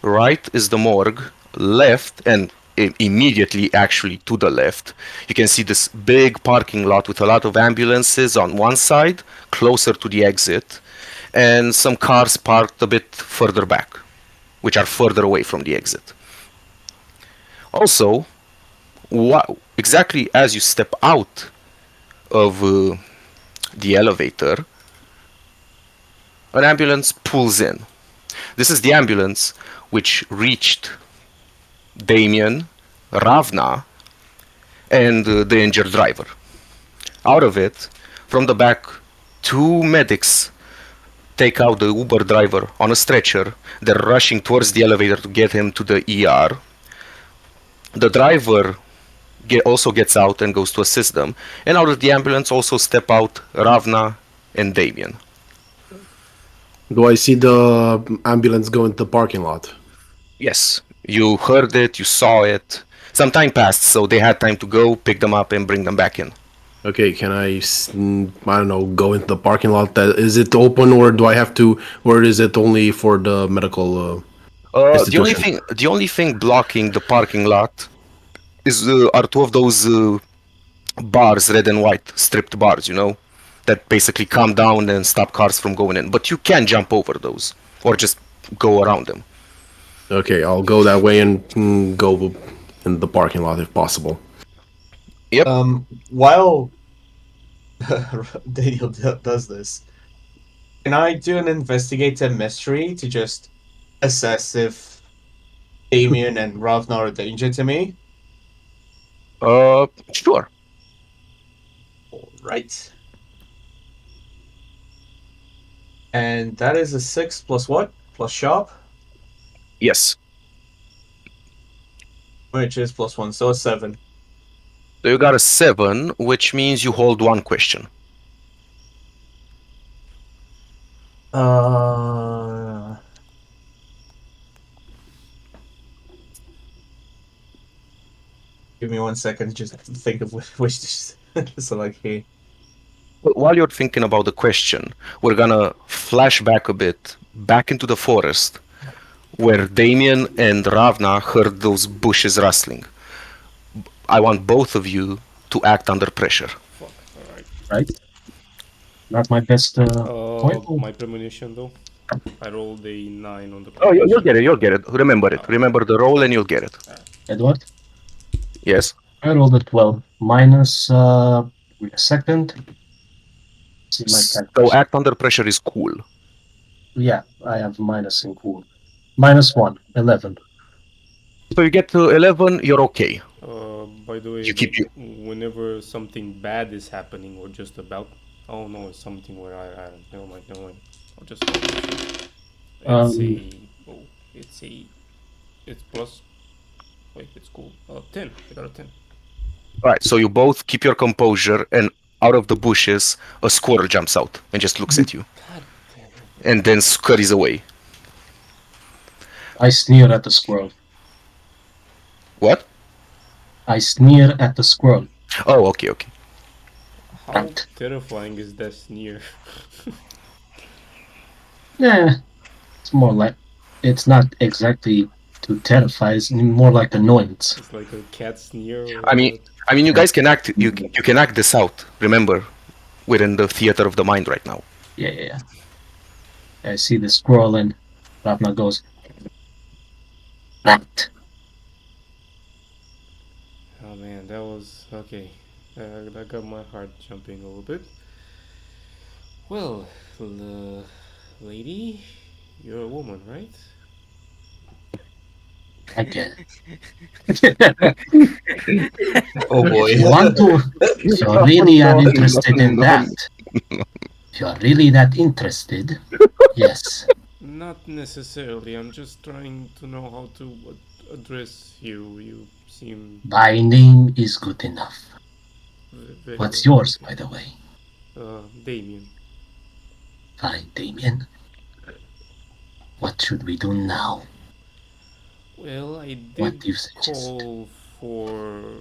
Right is the morgue, left and immediately actually to the left you can see this big parking lot with a lot of ambulances on one side closer to the exit and some cars parked a bit further back which are further away from the exit. Also, exactly as you step out of the elevator, an ambulance pulls in. This is the ambulance which reached Damien, Ravna, and the injured driver. Out of it, from the back, 2 medics take out the Uber driver on a stretcher. They're rushing towards the elevator to get him to the ER. The driver also gets out and goes to assist them. And out of the ambulance also step out Ravna and Damien. Do I see the ambulance go into the parking lot? Yes, you heard it, you saw it. Some time passed, so they had time to go, pick them up, and bring them back in. Okay, can I don't know, go into the parking lot? That is it open, or do I have to, or is it only for the medical The only institution? thing blocking the parking lot is are two of those bars, red and white, stripped bars, that basically calm down and stop cars from going in. But you can jump over those or just go around them. Okay, I'll go that way and go in the parking lot if possible. Yep. While Daniel does this, can I do an investigative mystery to just assess if Damien and Ravna are a danger to me? Sure. All right. And that is a 6 plus what? Plus sharp? Yes. Which is plus 1, so a 7. So you got a 7, which means you hold one question. Uh, Give me 1 second, just to think of which to select here. But while you're thinking about the question, we're gonna flash back a bit, back into the forest, where Damien and Ravna heard those bushes rustling. I want both of you to act under pressure. Fuck. All right. Right? Not my best point. My premonition though. I rolled a 9 on the Oh, you'll premonition. get it. You'll get it. Remember it. Remember the roll, and you'll get it. Edward, Yes. I rolled a 12 minus. Wait a second. See my So calculation. act under pressure is cool. Yeah, I have minus in cool. Minus 1, 11. So you get to 11, you're okay. By the way, You keep you. whenever something bad is happening or just about, oh no, it's something where I don't. Never mind. Never mind. I'll just. It's Um, a. Oh, it's a. It's plus. Wait, it's cool. 10. I got a 10. All right. So you both keep your composure, and out of the bushes, a squirrel jumps out and just looks at you, God damn it. and then scurries away. I sneer at the squirrel. What? I sneer at the squirrel. Oh, okay, okay. How Right. terrifying is that sneer? Yeah, it's more like it's not exactly to terrify. It's more like annoyance. It's like a cat sneer or I mean, what? you guys can act. You can act this out. Remember, we're in the theater of the mind right now. Yeah, yeah, yeah. I see the squirrel and Ravna goes, right. Oh man, that was okay. That got my heart jumping a little bit. Well, lady, you're a woman, right? I get Oh boy. If you want to, if you really are interested in that, if you are really that interested, yes. Not necessarily. I'm just trying to know how to address you. You seem My name is good enough. very What's well. yours, by the way? Damien. Fine, Damien. What should we do now? Well, I What did do you suggest? call for.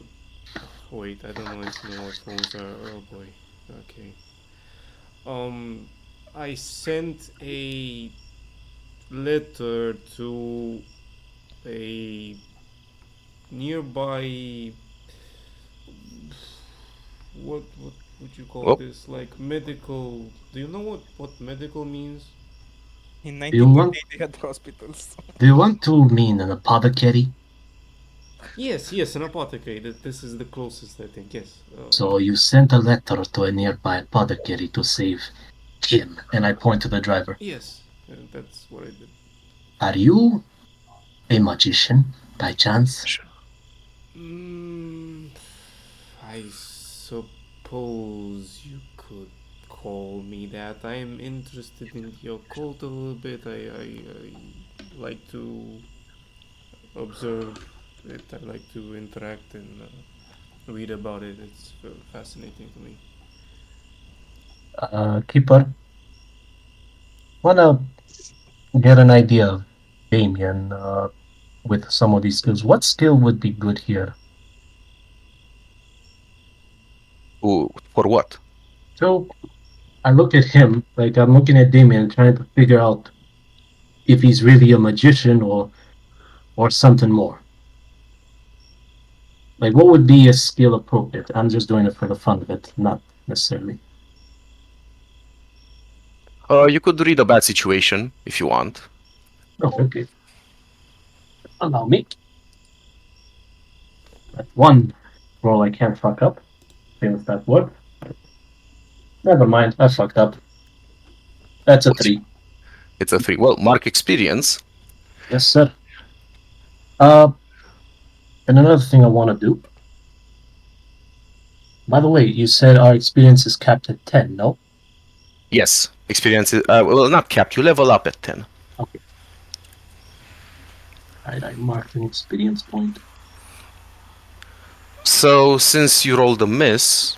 Wait, I don't honestly know what phones are. Oh boy. Okay. Um, I sent a letter to a nearby. What would you call Oh, this? Like medical. Do you know what medical means? In Do you want 1928, they had hospitals. do you want to mean an apothecary? Yes, an apothecary. This is the closest I think. Yes. So you sent a letter to a nearby apothecary to save him, and I point to the driver. Yes, that's what I did. Are you a magician by chance? Mm, I suppose you could call me that. I am interested in the occult a little bit. I like to observe it. I like to interact and read about it. It's very fascinating to me. Keeper, wanna get an idea of Damien with some of these skills. What skill would be good here? Ooh, for what? So I look at him like I'm looking at Damien, trying to figure out if he's really a magician or something more. Like, what would be a skill appropriate? I'm just doing it for the fun of it, not necessarily. You could read a bad situation if you want. Oh, okay. Allow me. That's one roll I can't fuck up. Since that worked. Never mind, I fucked up. That's a What's 3. It's a 3. Well, mark experience. Yes, sir. Uh, and another thing I want to do. By the way, you said our experience is capped at 10, no? Yes, experience is, well, not capped. You level up at 10. Okay. Alright, I marked an experience point. So, since you rolled a miss,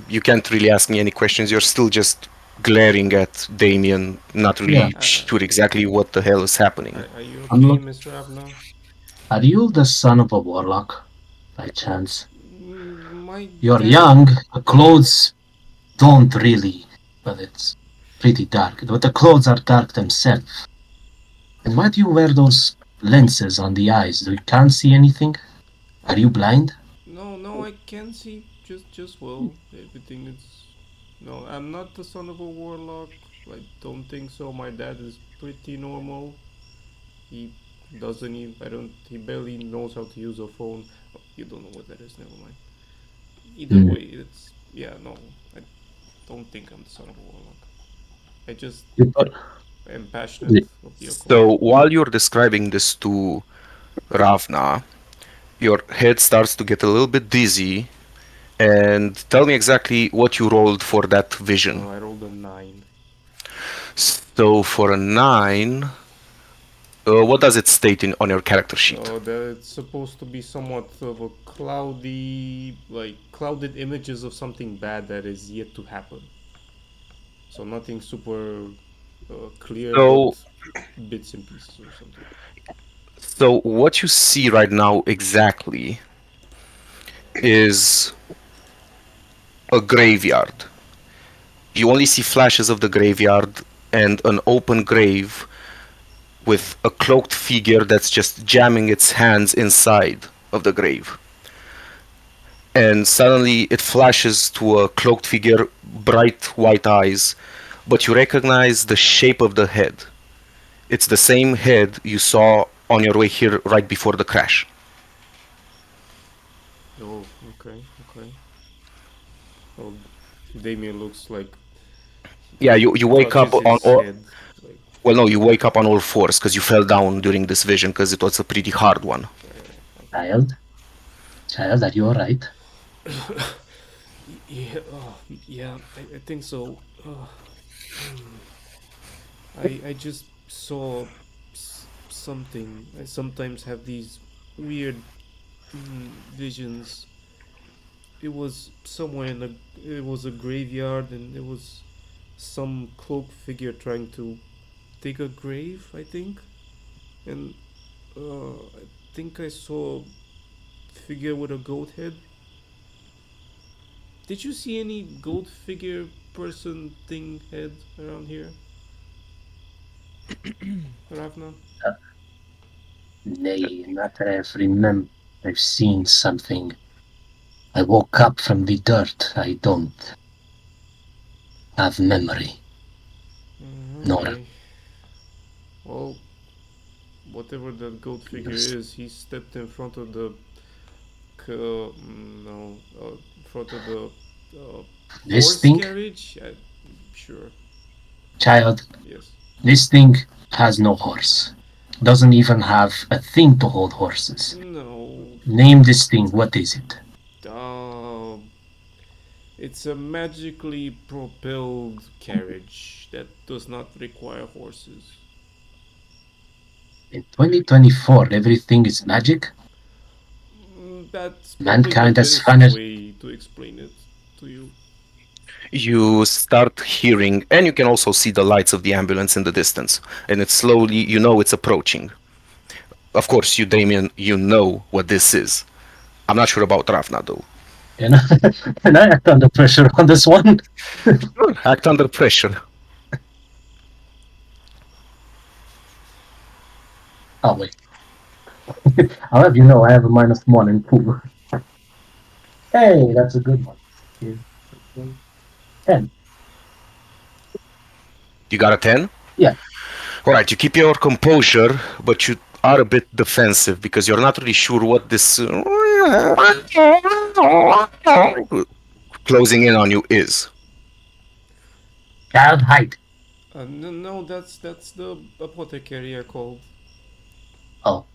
you can't really ask me any questions. You're still just glaring at Damien, not really Yeah. sure exactly what the hell is happening. Are you I'm okay, look- Mr. Abner? Are you the son of a warlock, by chance? My You're dad. young, the clothes don't really, but it's pretty dark. But the clothes are dark themselves. And why do you wear those lenses on the eyes? You can't see anything? Are you blind? No, I can see just well. Everything is. No, I'm not the son of a warlock. I don't think so. My dad is pretty normal. He doesn't even. I don't. He barely knows how to use a phone. Oh, you don't know what that is. Never mind. Either Hmm. way, it's yeah. No, I don't think I'm the son of a warlock. I just You put, am passionate of the occult. So, while you're describing this to Ravna, your head starts to get a little bit dizzy. And tell me exactly what you rolled for that vision. I rolled a 9. So, for a 9, what does it state on your character sheet? That it's supposed to be somewhat of a cloudy, like clouded images of something bad that is yet to happen. So nothing super clear, but So, bits and pieces or something. so what you see right now exactly is a graveyard. You only see flashes of the graveyard and an open grave with a cloaked figure that's just jamming its hands inside of the grave. And suddenly it flashes to a cloaked figure, bright white eyes, but you recognize the shape of the head. It's the same head you saw on your way here right before the crash. Oh, okay. Well, Damien looks like Yeah, you wake up touches on his all. head. Like, Well, no, you wake up on all fours because you fell down during this vision because it was a pretty hard one. child? Child, are you alright? yeah, yeah, I think so. I just saw something. I sometimes have these weird visions. It was somewhere in a. It was a graveyard, and there was some cloaked figure trying to dig a grave. I think, and I think I saw a figure with a goat head. Did you see any goat figure person thing head around here, Ravna? Nay, not that I've remembered. I've seen something. I woke up from the dirt. I don't have memory. Nor Okay. Well, whatever that goat figure is, he stepped in front of the no, in front of the uh, this horse thing, carriage. Sure. child, Yes. this thing has no horse. Doesn't even have a thing to hold horses. No. Name this thing. What is it? Uh, it's a magically propelled carriage that does not require horses. In 2024, everything is magic. That's probably the Mankind has best vanished. way to explain it to you. You start hearing, and you can also see the lights of the ambulance in the distance. And it's slowly, you know it's approaching. Of course, you, Damien, you know what this is. I'm not sure about Rafna, though. And and I act under pressure on this one. Act under pressure. Oh wait. I'll have you know I have a -1 in pool. Hey, that's a good one. Here's 10. You got a 10? Yeah. Alright, you keep your composure, but you are a bit defensive because you're not really sure what this closing in on you is. Child height. No, no, that's the apothecary I called. Oh,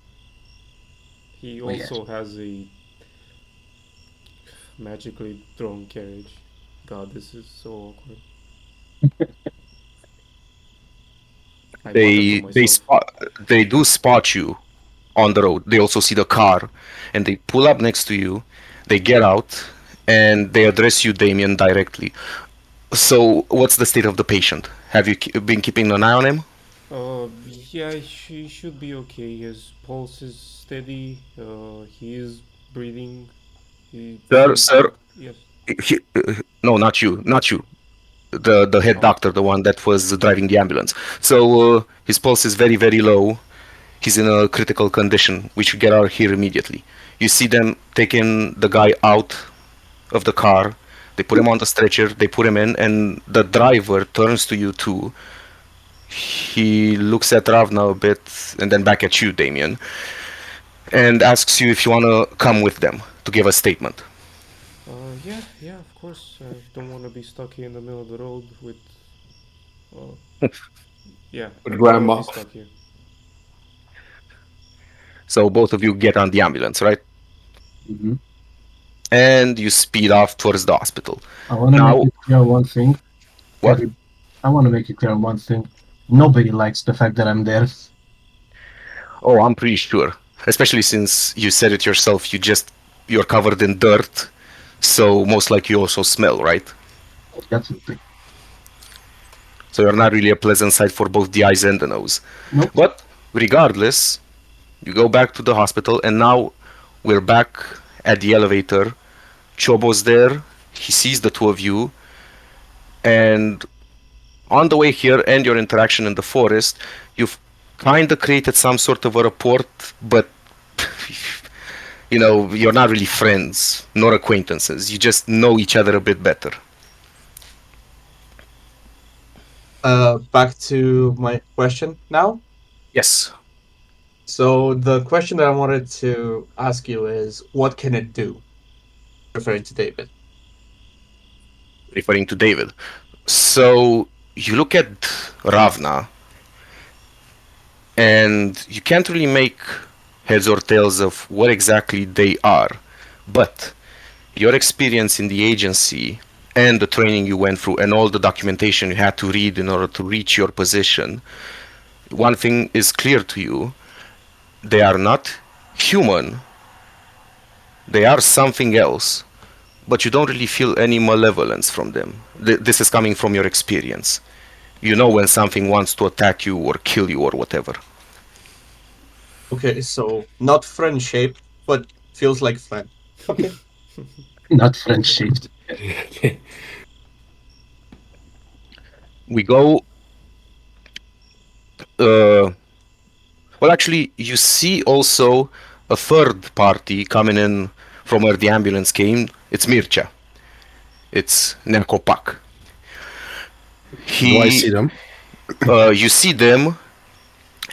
He well, yes. also has a magically thrown carriage. God, this is so awkward. I mutter to They myself. spot they do spot you on the road. They also see the car, and they pull up next to you. They get out, and they address you, Damien, directly. So, what's the state of the patient? Have you been keeping an eye on him? Yeah, she should be okay. His pulse is steady. He is breathing. He Sir, seems sir, like yes. no, not you, not you. The head Oh, doctor, the one that was driving the ambulance. So his pulse is very very low. He's in a critical condition. We should get out here immediately. You see them taking the guy out of the car. They put him on the stretcher. They put him in, and the driver turns to you too. He looks at Ravna a bit, and then back at you, Damien, and asks you if you want to come with them to give a statement. yeah, yeah. Of course, I don't want to be stuck here in the middle of the road with. Uh, yeah, With I don't want to be grandma. stuck here. So both of you get on the ambulance, right? Mm-hmm. And you speed off towards the hospital. I want to make Now, it clear one thing. what? I want to make it clear one thing. Nobody likes the fact that I'm there. Oh, I'm pretty sure. Especially since you said it yourself, you're covered in dirt, so most likely you also smell, right? Definitely. So you're not really a pleasant sight for both the eyes and the nose. Nope. But regardless, you go back to the hospital, and now we're back at the elevator. Chobo's there. He sees the two of you, and on the way here and your interaction in the forest, you've kind of created some sort of a rapport, but you're not really friends nor acquaintances. You just know each other a bit better. Back to my question now. Yes. So the question that I wanted to ask you is, what can it do? Referring to David. Referring to David. So you look at Ravna, and you can't really make heads or tails of what exactly they are. But your experience in the agency and the training you went through and all the documentation you had to read in order to reach your position, one thing is clear to you: they are not human, they are something else, but you don't really feel any malevolence from them. This is coming from your experience. You know when something wants to attack you or kill you or whatever. Okay, so not friend shaped, but feels like friend. Okay. Not French shaped. We go. Uh, well, actually, you see also a third party coming in from where the ambulance came. It's Mircea. It's Nekopak. Do I see them? You see them,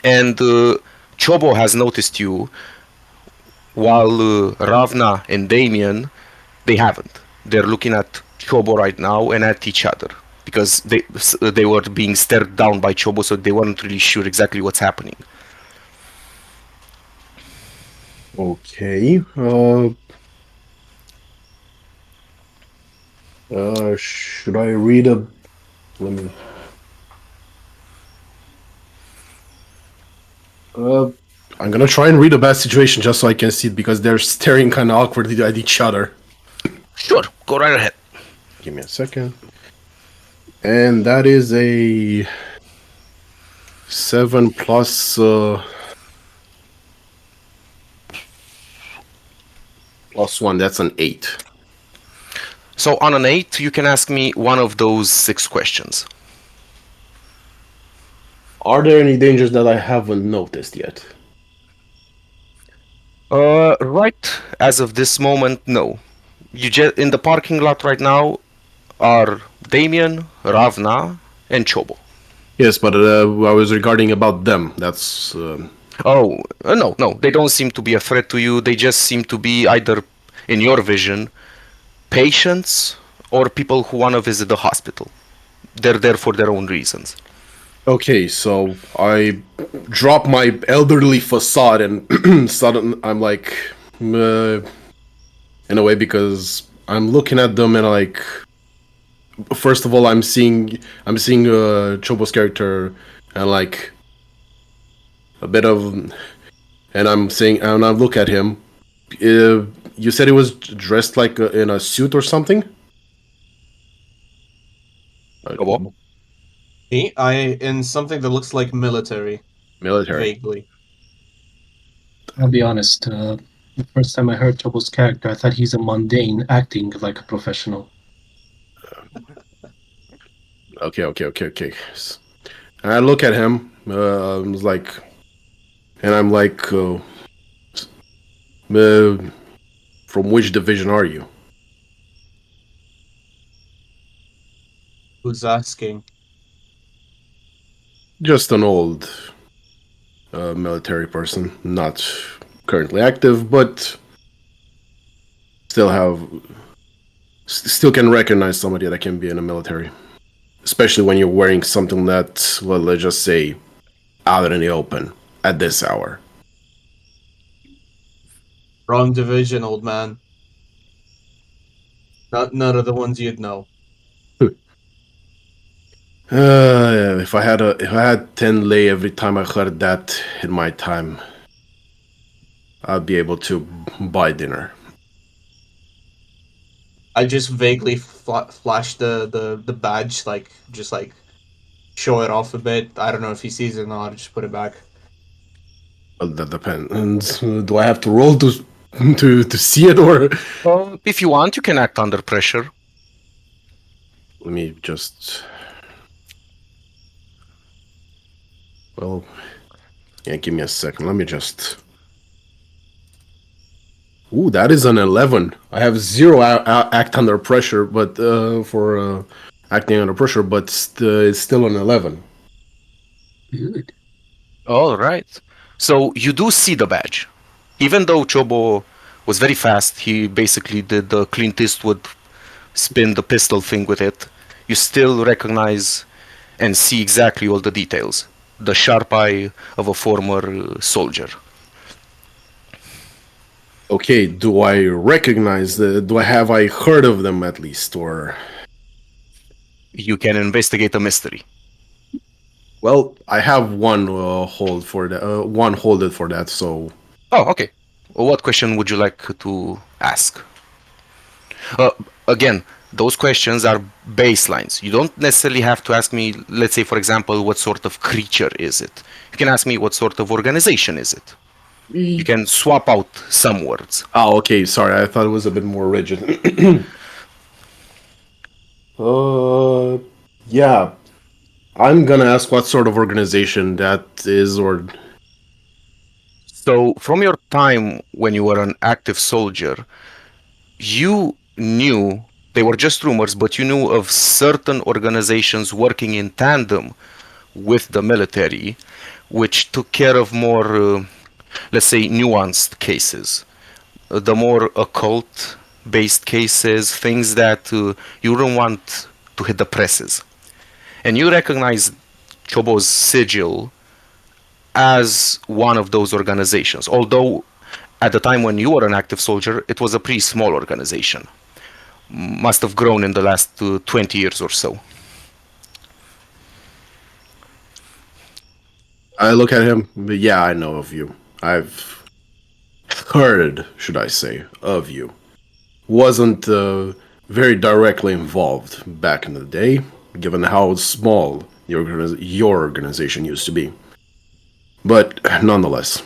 and Chobo has noticed you, while Ravna and Damien, they haven't. They're looking at Chobo right now and at each other because they were being stared down by Chobo, so they weren't really sure exactly what's happening. Okay. Should I read a? Let me. I'm gonna try and read a bad situation just so I can see it because they're staring kind of awkwardly at each other. Sure, go right ahead. Give me a second. And that is a 7 plus plus 1. That's an 8. So on an 8, you can ask me one of those 6 questions. Are there any dangers that I haven't noticed yet? Right as of this moment, no. You just in the parking lot right now are Damien, Ravna, and Chobo. Yes, but I was regarding about them. That's Oh, no, no, they don't seem to be a threat to you. They just seem to be either, in your vision, patients or people who want to visit the hospital. They're there for their own reasons. okay. So I drop my elderly facade and suddenly I'm like, in a way, because I'm looking at them and like, first of all, I'm seeing Chobo's character and like a bit of, and I'm saying, and I look at him. You said he was dressed like in a suit or something. Chobo? Me, in something that looks like military, Military. vaguely. I'll be honest. The first time I heard Chobo's character, I thought he's a mundane acting like a professional. Okay. And I look at him. I was like, and I'm like, from which division are you? Who's asking? Just an old military person, not currently active, but still still can recognize somebody that can be in the military, especially when you're wearing something that, well, let's just say, out in the open at this hour. Wrong division, old man. Not none of the ones you'd know. If I had 10 lei every time I heard that in my time, I'd be able to buy dinner. I just vaguely flash the badge, like just like show it off a bit. I don't know if he sees it or not. Just put it back. Well, that depends. Do I have to roll to see it, or If you want, you can act under pressure. let me just? Well, yeah, give me a second. Let me just. Ooh, that is an 11. I have 0 act under pressure, but for acting under pressure, but it's still an 11. Good. All right. So you do see the badge. Even though Chobo was very fast, he basically did the Clint Eastwood spin the pistol thing with it. You still recognize and see exactly all the details. The sharp eye of a former soldier. Okay, do I recognize have I heard of them at least, or? You can investigate a mystery. Well, I have one hold for that. One holded for that. So Oh, okay. What question would you like to ask? Uh, Again, those questions are baselines. You don't necessarily have to ask me, let's say, for example, what sort of creature is it? You can ask me what sort of organization is it? You can swap out some words. oh, okay. Sorry, I thought it was a bit more rigid. Yeah. I'm gonna ask what sort of organization that is, or So, from your time when you were an active soldier, you knew they were just rumors, but you knew of certain organizations working in tandem with the military, which took care of more, let's say, nuanced cases. The more occult based cases, things that you don't want to hit the presses. And you recognize Chobo's sigil as one of those organizations, although at the time when you were an active soldier, it was a pretty small organization. Must have grown in the last 20 years or so. I look at him. But yeah, I know of you. I've heard, should I say, of you. Wasn't very directly involved back in the day, given how small your organization used to be. But nonetheless,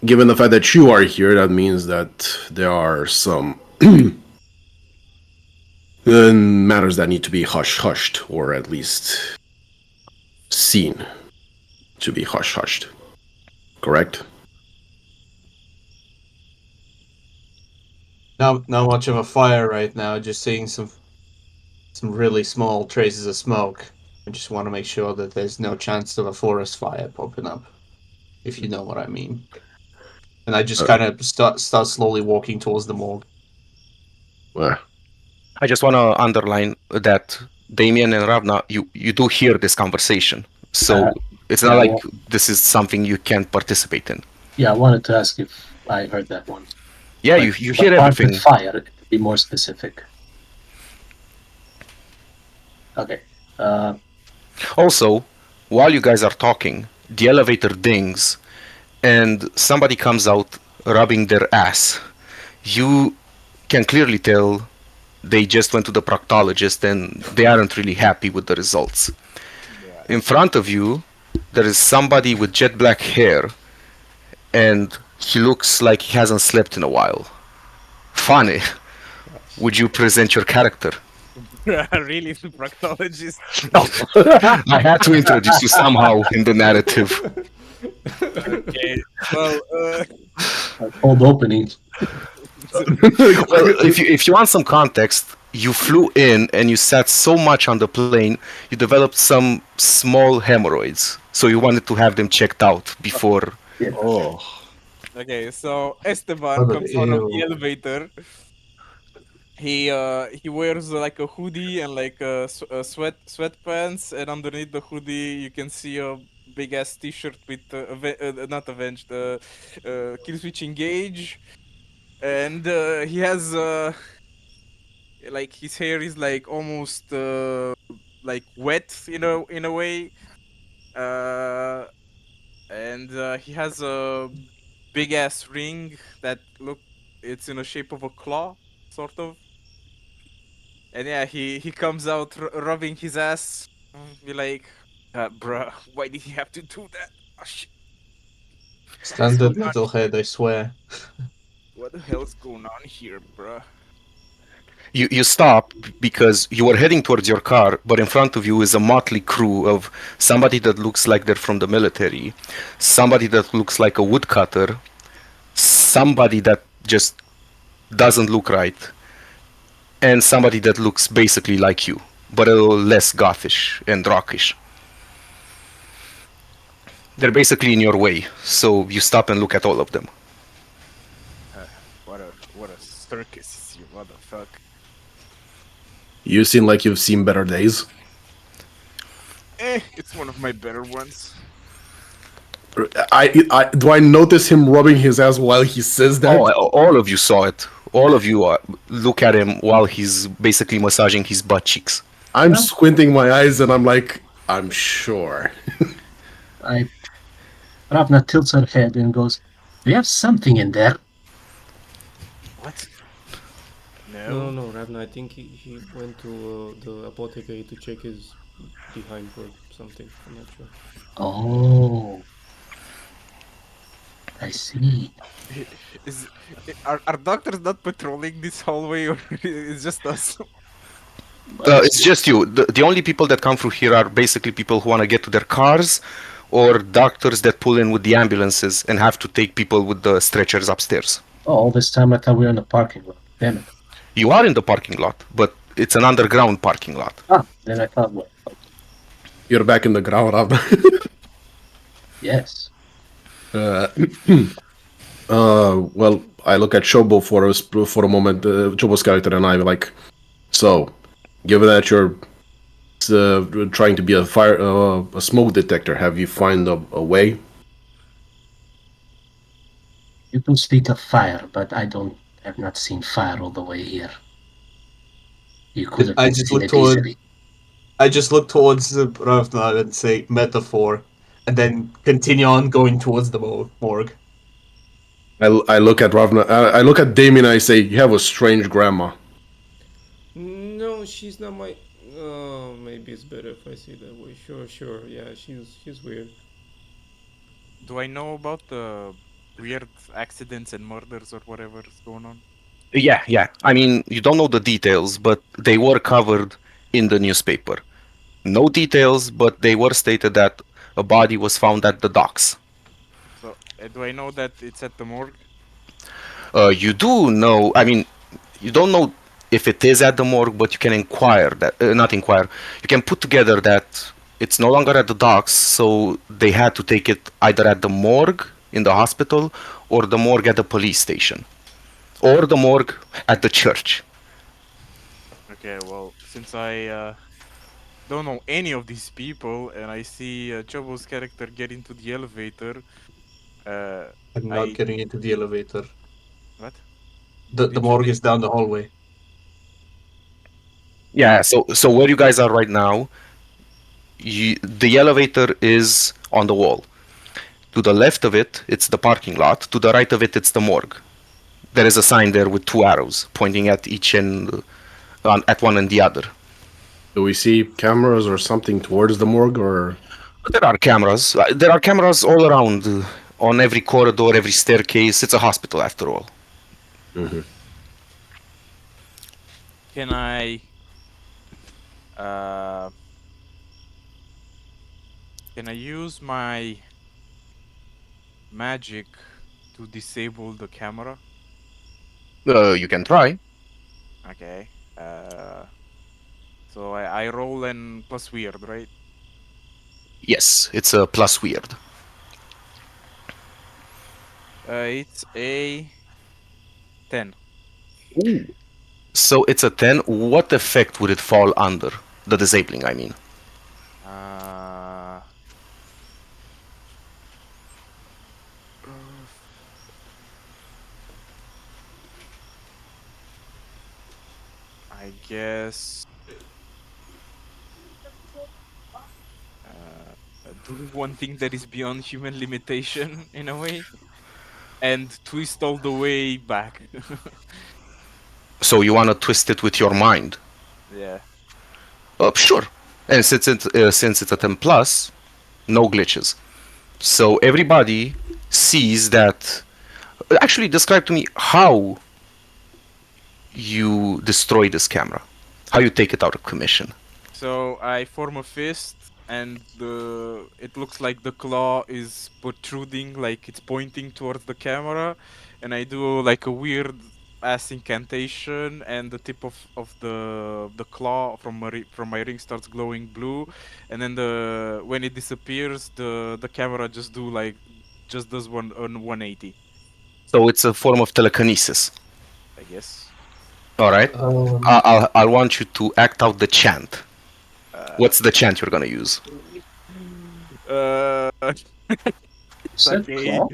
given the fact that you are here, that means that there are some Matters that need to be hushed, or at least seen to be hushed. Correct? Not much of a fire right now. Just seeing some really small traces of smoke. I just want to make sure that there's no chance of a forest fire popping up, if you know what I mean. And I just kind of start slowly walking towards the morgue. Uh, I just want to underline that Damien and Ravna, you do hear this conversation. So it's not Yeah, like well, this is something you can't participate in. yeah, I wanted to ask if I heard that one. Yeah, But you what hear part with everything. fire? To be more specific. Okay. Also, while you guys are talking, the elevator dings and somebody comes out rubbing their ass. You can clearly tell they just went to the proctologist and they aren't really happy with the results. Yeah. In front of you, there is somebody with jet black hair and he looks like he hasn't slept in a while. Funny. Would you present your character? Really, the proctologist. I had to introduce you somehow in the narrative. Okay. Well, Cold opening. If you want some context, you flew in and you sat so much on the plane, you developed some small hemorrhoids. So you wanted to have them checked out before. oh. okay. So Esteban Oh, comes out of the ew. elevator. He wears like a hoodie and like sweatpants, and underneath the hoodie you can see a big ass T-shirt with not Avenged, Kill Switch Engage, and he has like his hair is like almost like wet in a way, uh, and he has a big ass ring that look it's in the shape of a claw, sort of. And yeah, he comes out rubbing his ass, be like, bruh, why did he have to do that? Oh shit, what's Standard going on? metalhead, I swear. What the hell's going on here, bruh? You stop because you were heading towards your car, but in front of you is a motley crew of somebody that looks like they're from the military, somebody that looks like a woodcutter, somebody that just doesn't look right, and somebody that looks basically like you, but a little less gothish and rockish. They're basically in your way, so you stop and look at all of them. What a circus, you motherfucker. You seem like you've seen better days. It's one of my better ones. Do I notice him rubbing his ass while he says that? Oh, all of you saw it. All of you look at him while he's basically massaging his butt cheeks. I'm squinting my eyes and I'm like, I'm sure. Ravna tilts her head and goes, "Do you have something in there?" What? No, no, Ravna, I think he went to the apothecary to check his behind for something. I'm not sure. Oh, I see. Is are doctors not patrolling this hallway, or it's just us? It's just you. The only people that come through here are basically people who want to get to their cars, or doctors that pull in with the ambulances and have to take people with the stretchers upstairs. Oh, all this time I thought we were in the parking lot. Damn it. You are in the parking lot, but it's an underground parking lot. Ah, then I thought, what? You're back in the ground, Ravna. Yes. Well, I look at Chobo for a moment, Chobo's character, and I'm like, so, given that you're trying to be a smoke detector, have you found a way? You do speak of fire, but I have not seen fire all the way here. You could have I been just seen look it toward. easily. I just look towards the Ravna and say metaphor, and then continue on going towards the morgue. I look at Ravna, I look at Damien, and I say, you have a strange grandma. No, she's not my. Oh, maybe it's better if I say that way. Sure, sure. Yeah, she's weird. Do I know about the weird accidents and murders or whatever is going on? Yeah. I mean, you don't know the details, but they were covered in the newspaper. No details, but they were stated that a body was found at the docks. So, do I know that it's at the morgue? You do know, I mean, you don't know if it is at the morgue, but you can inquire that, not inquire, you can put together that it's no longer at the docks, so they had to take it either at the morgue in the hospital or the morgue at the police station or the morgue at the church. Okay, well, since I don't know any of these people and I see Chobo's character get into the elevator, I'm not I. getting into the elevator. What? The Didn't you morgue think? is down the hallway. Yeah, so where you guys are right now, the elevator is on the wall. To the left of it, it's the parking lot. To the right of it, it's the morgue. There is a sign there with two arrows pointing at each and at one and the other. Do we see cameras or something towards the morgue, or There are cameras. There are cameras all around, on every corridor, every staircase. It's a hospital after all. Can I uh can I use my magic to disable the camera? You can try. Okay. So I roll and plus weird, right? Yes, it's a plus weird. It's a 10. So it's a 10. What effect would it fall under? The disabling, I mean. Uh, I guess do one thing that is beyond human limitation in a way and twist all the way back. So you want to twist it with your mind. Yeah. Sure. And since it's a 10 plus, no glitches. So everybody sees that. Actually, describe to me how you destroy this camera, how you take it out of commission. So I form a fist, and it looks like the claw is protruding, like it's pointing towards the camera, and I do like a weird ass incantation, and the tip of the claw from my ring starts glowing blue, and then the when it disappears, the camera just does 180, So it's a form of telekinesis. I guess. All right. Um, I'll want you to act out the chant. Uh, What's the chant you're gonna use? uh, Said okay. claw?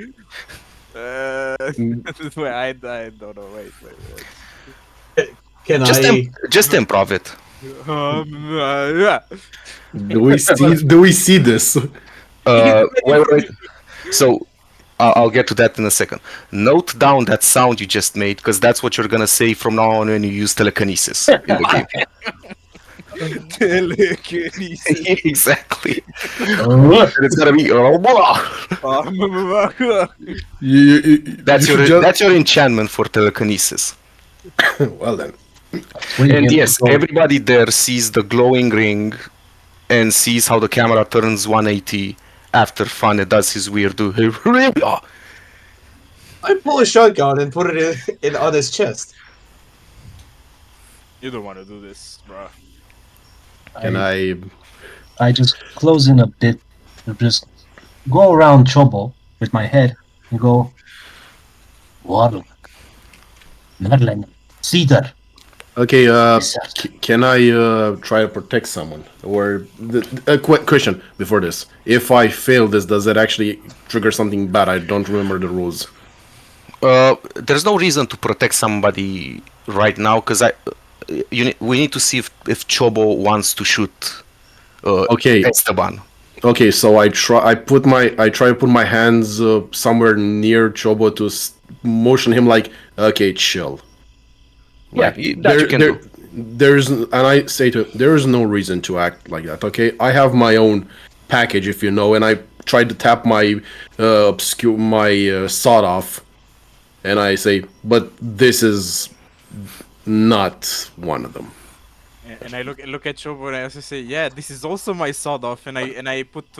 Wait, I don't know. Wait. can Just I? just improv it. Yeah. do we see this? Wait. So I'll get to that in a second. Note down that sound you just made, because that's what you're gonna say from now on when you use telekinesis in the game. Telekinesis. Exactly. Uh, And it's gonna be. That's your enchantment for telekinesis. well then. And yes, everybody there sees the glowing ring and sees how the camera turns 180 after Fane does his weird. I pull a shotgun and put it in on his chest. You don't want to do this, bro. Can I? I just close in a bit, just go around Chobo with my head and go, Warlock, Merlin, Cedar. Okay. Wizard." Can I try to protect someone? Or a quick question before this: if I fail this, does it actually trigger something bad? I don't remember the rules. There's no reason to protect somebody right now because we need to see if Chobo wants to shoot Okay. Esteban. Okay, so I try to put my hands somewhere near Chobo to motion him like, okay, chill. Yeah, that you can do. There's, and I say to him, there is no reason to act like that. Okay, I have my own package, if you know, and I tried to tap my sawed off, and I say, but this is Not one of them. And I look at Chobo and I also say, yeah, this is also my sawed off, and I put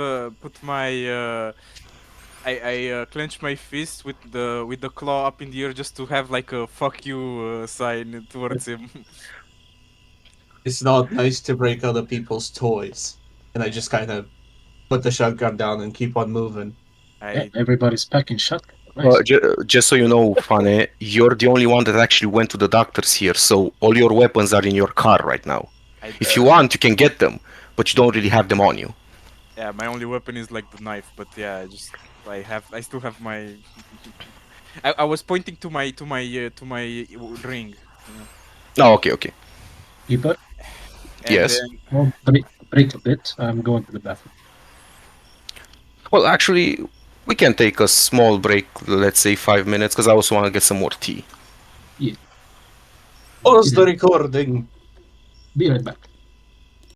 my I clench my fist with the claw up in the air just to have like a fuck you sign towards him. It's not nice to break other people's toys. And I just kind of put the shotgun down and keep on moving. Yeah, I everybody's packing shotgun. Nice. Just so you know, Fane, you're the only one that actually went to the doctors here, so all your weapons are in your car right now. I If you want, you can get them, but you don't really have them on you. yeah, my only weapon is like the knife, but yeah, I still have my I was pointing to my ring, you know. Oh, okay, okay. Keeper, And Yes. then well, break a bit. I'm going to the bathroom. Well, actually, we can take a small break, let's say 5 minutes, because I also want to get some more tea. Yeah, Pause the recording. be right back.